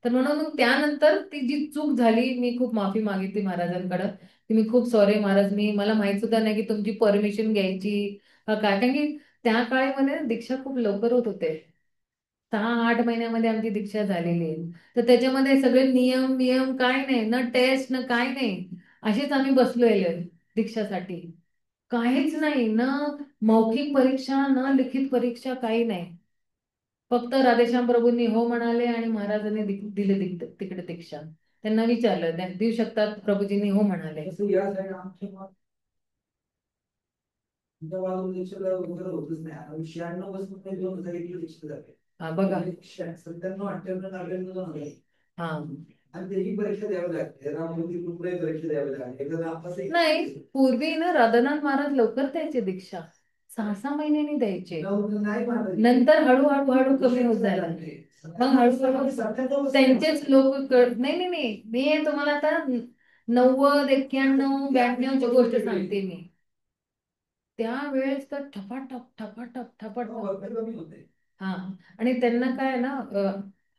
Speaker 1: तर म्हणून मग त्यानंतर ती जी चूक झाली, मी खूप माफी मागितली महाराजांकडं की मी खूप सॉरी महाराज, मी मला माहित सुद्धा नाही की तुमची परमिशन घ्यायची का काय. कारण की त्या काळामध्ये दीक्षा खूप लवकर होत होते, 6-8 महिन्यामध्ये आमची दीक्षा झालेली आहे. तर त्याच्यामध्ये सगळे नियम नियम काय नाही ना, टेस्ट ना काय नाही, असेच आम्ही बसलोय दीक्षासाठी. काहीच नाही ना, मौखिक परीक्षा ना लिखित परीक्षा, काही नाही. फक्त राधेश्याम प्रभूंनी हो म्हणाले आणि महाराजांनी दिले तिकडे दीक्षा. त्यांना विचारलं देऊ शकतात, प्रभूजींनी हो म्हणाले. हा बघा, 97-98 हा, आणि त्याची परीक्षा द्यावी लागते, परीक्षा द्यावी लागते. नाही, पूर्वी ना राधानाथ महाराज लवकर द्यायचे दीक्षा, 6-6 महिन्यांनी द्यायचे. नंतर हळूहळू हळू कमी होत जायला, मग हळूहळू त्यांचेच लोक नाही नाही नाही, मी तुम्हाला आता 90, 91, 92 गोष्ट सांगते मी. त्यावेळेस तर ठपाठप ठपाठप ठपाठप. हा, आणि त्यांना काय ना,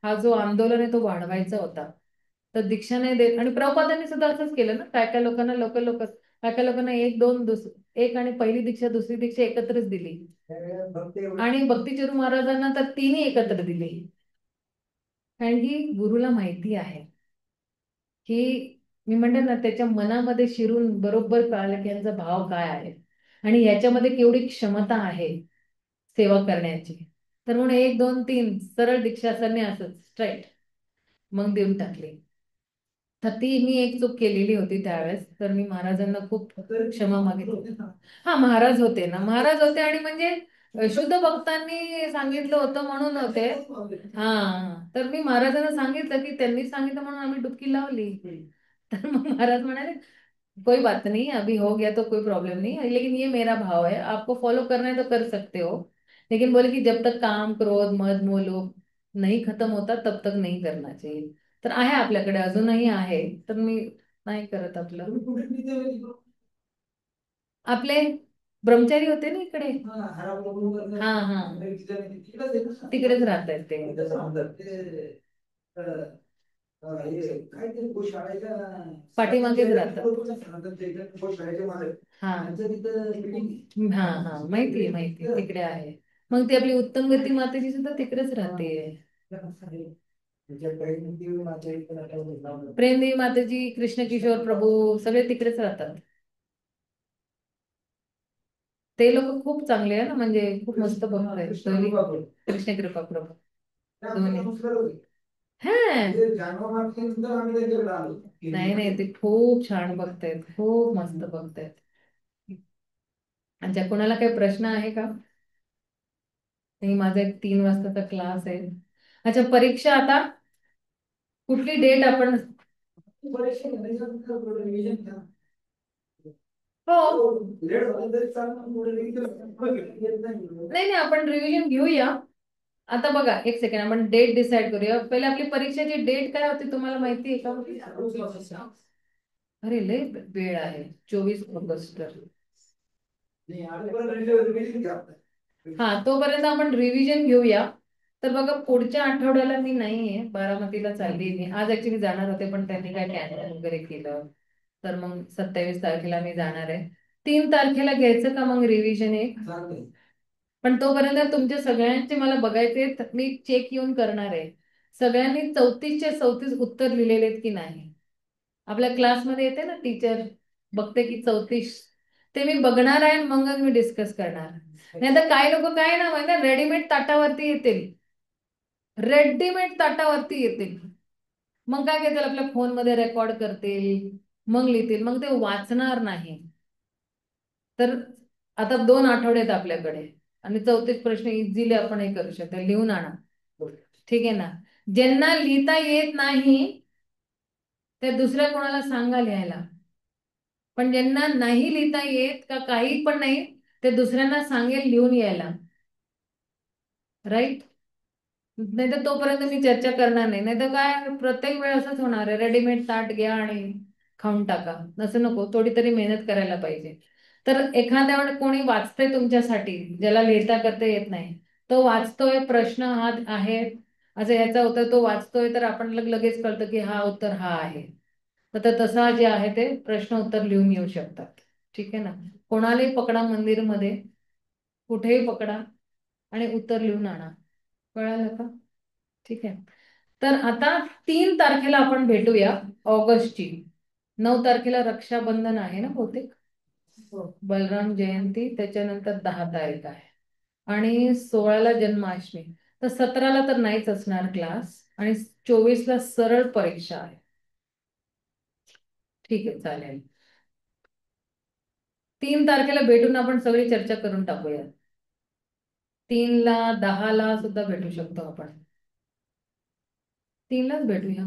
Speaker 1: हा जो आंदोलन आहे तो वाढवायचा होता. तर दीक्षा नाही देत, आणि प्रभुपादांनी सुद्धा असंच केलं ना, काय काय लोकांना लवकर लवकर, काय काय लोकांना एक दोन एक आणि पहिली दीक्षा दुसरी दीक्षा एकत्रच दिली. आणि भक्ती चिरू महाराजांना तर तिन्ही एकत्र दिले. कारण की गुरुला माहिती आहे की, मी म्हणते ना, त्याच्या मनामध्ये शिरून बरोबर कळालं की यांचा भाव काय आहे आणि याच्यामध्ये केवढी क्षमता आहे सेवा करण्याची. तर म्हणून 1 2 3 सरळ दीक्षा संन्यासच स्ट्राईट मग देऊन टाकली. तर ती मी एक चूक केलेली होती त्यावेळेस, तर मी महाराजांना खूप क्षमा मागितली. हा, महाराज होते ना, महाराज होते, आणि म्हणजे शुद्ध भक्तांनी सांगितलं होतं म्हणून होते. हा, तर मी महाराजांना सांगितलं की त्यांनी सांगितलं म्हणून आम्ही डुबकी लावली. तर मग महाराज म्हणाले कोई बात नहीं, अभी हो गया तो कोई प्रॉब्लम नहीं है, लेकिन ये मेरा भाव है, आपको फॉलो करना है तो कर सकते हो। लेकिन बोले की जब तक काम क्रोध मद मोह लोभ नाही खतम होता तब तक नाही करना चाहिए. तर आहे आपल्याकडे अजूनही आहे, तर मी नाही करत आपलं. आपले ब्रह्मचारी होते ना इकडे. हा हा, तिकडेच राहतात ते. पाठीमागेच राहतात. हा हा हा, माहितीये माहितीये, तिकडे आहे. मग ती आपली उत्तम गती मातेची सुद्धा तिकडेच राहते. प्रेमदेवी मातेजी, कृष्ण किशोर प्रभू सगळे तिकडेच राहतात. ते लोक खूप चांगले आहे ना, म्हणजे खूप मस्त भक्त आहेत दोन्ही. कृष्ण कृपा प्रभू दोन्ही. हा, नाही नाही, ते खूप छान भक्त आहेत, खूप मस्त भक्त आहेत. अच्छा, कोणाला काही प्रश्न आहे का? नाही, माझा एक 3 वाजताचा क्लास आहे. अच्छा, परीक्षा आता कुठली डेट आपण? हो, नाही नाही, आपण रिव्हिजन घेऊया. आता बघा, एक सेकंड, आपण डेट डिसाईड करूया. पहिले आपली परीक्षेची डेट काय होती तुम्हाला माहिती आहे का? अरे लय वेळ आहे, 24 ऑगस्ट. हा, तोपर्यंत आपण रिव्हिजन घेऊया. तर बघा, पुढच्या आठवड्याला मी नाहीये, बारामतीला चालली मी. आज ऍक्च्युली जाणार होते पण त्यांनी काय कॅन्सल वगैरे केलं. तर मग 27 तारखेला मी जाणार आहे. 3 तारखेला घ्यायचं का मग रिव्हिजन एक? पण तोपर्यंत तुमच्या सगळ्यांचे मला बघायचे, मी चेक येऊन करणार आहे. सगळ्यांनी 34चे 34 उत्तर लिहिलेले आहेत की नाही. आपल्या क्लासमध्ये येते ना टीचर, बघते की 34. ते मी बघणार आहे, मग मी डिस्कस करणार. नाही तर काही लोक काय ना माहिती, रेडीमेड ताटावरती येतील. रेडीमेड ताटावरती येतील. मग काय करतील, आपल्या फोनमध्ये रेकॉर्ड करतील, मग लिहितील, मग ते वाचणार नाही. तर आता 2 आठवडे आहेत आपल्याकडे, आणि 34 प्रश्न इझिली आपण हे करू शकतो, लिहून आणा. ठीक आहे ना? ज्यांना लिहिता येत नाही ते दुसऱ्या कोणाला सांगा लिहायला. पण ज्यांना नाही लिहिता येत का काही पण नाही, ते दुसऱ्यांना सांगेल लिहून यायला. राईट? नाही तर तोपर्यंत मी चर्चा करणार नाही. नाही तर काय, प्रत्येक वेळ असंच होणार आहे, रेडीमेड ताट घ्या आणि खाऊन टाका. असं नको, थोडी तरी मेहनत करायला पाहिजे. तर एखाद्या वेळ कोणी वाचतंय तुमच्यासाठी, ज्याला लिहिता करता येत नाही, तो वाचतोय, प्रश्न हा आहे असं ह्याचा उत्तर तो वाचतोय, तर आपण लगेच कळतं की हा उत्तर हा आहे. तर तसा जे आहे ते प्रश्न उत्तर लिहून येऊ शकतात. ठीक आहे ना? कोणालाही पकडा मंदिरमध्ये, कुठेही पकडा, आणि उत्तर लिहून आणा. कळालं का? ठीक आहे. तर आता 3 तारखेला आपण भेटूया, ऑगस्टची. 9 तारखेला रक्षाबंधन आहे ना बहुतेक. बलराम जयंती, त्याच्यानंतर 10 तारीख आहे, आणि 16ला जन्माष्टमी. तर 17ला तर नाहीच असणार क्लास, आणि 24ला सरळ परीक्षा आहे. ठीक आहे, चालेल. 3 तारखेला भेटून आपण सगळी चर्चा करून टाकूया. 3ला 10ला सुद्धा भेटू शकतो आपण. 3लाच भेटूया.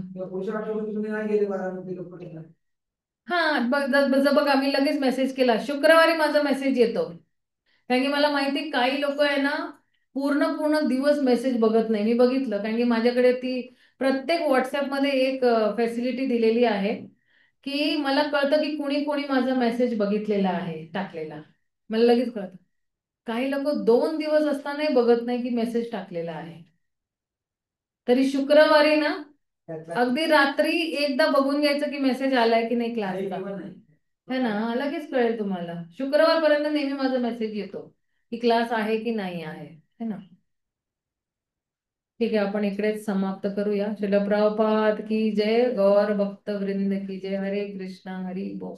Speaker 1: हा, बघा, मी लगेच मेसेज केला, शुक्रवारी माझा मेसेज येतो. कारण की मला माहिती काही लोक आहे ना, पूर्ण पूर्ण दिवस मेसेज बघत नाही. मी बघितलं, कारण की माझ्याकडे ती प्रत्येक व्हॉट्सअपमध्ये एक फॅसिलिटी दिलेली आहे, की मला कळतं की कुणी कोणी माझा मेसेज बघितलेला आहे, टाकलेला. मला लगेच कळतं. काही लोक 2 दिवस असतानाही बघत नाही की मेसेज टाकलेला आहे. तरी शुक्रवारी ना, अगदी रात्री एकदा बघून घ्यायचं की मेसेज आलाय की नाही क्लासचा. है ना? लगेच कळेल तुम्हाला. शुक्रवारपर्यंत नेहमी माझा मेसेज येतो की क्लास आहे की नाही आहे. है ना? ठीक आहे, आपण इकडेच समाप्त करूया. श्रील प्रभुपाद की जय, गौर भक्त वृंद की जय. हरे कृष्णा, हरी बोल.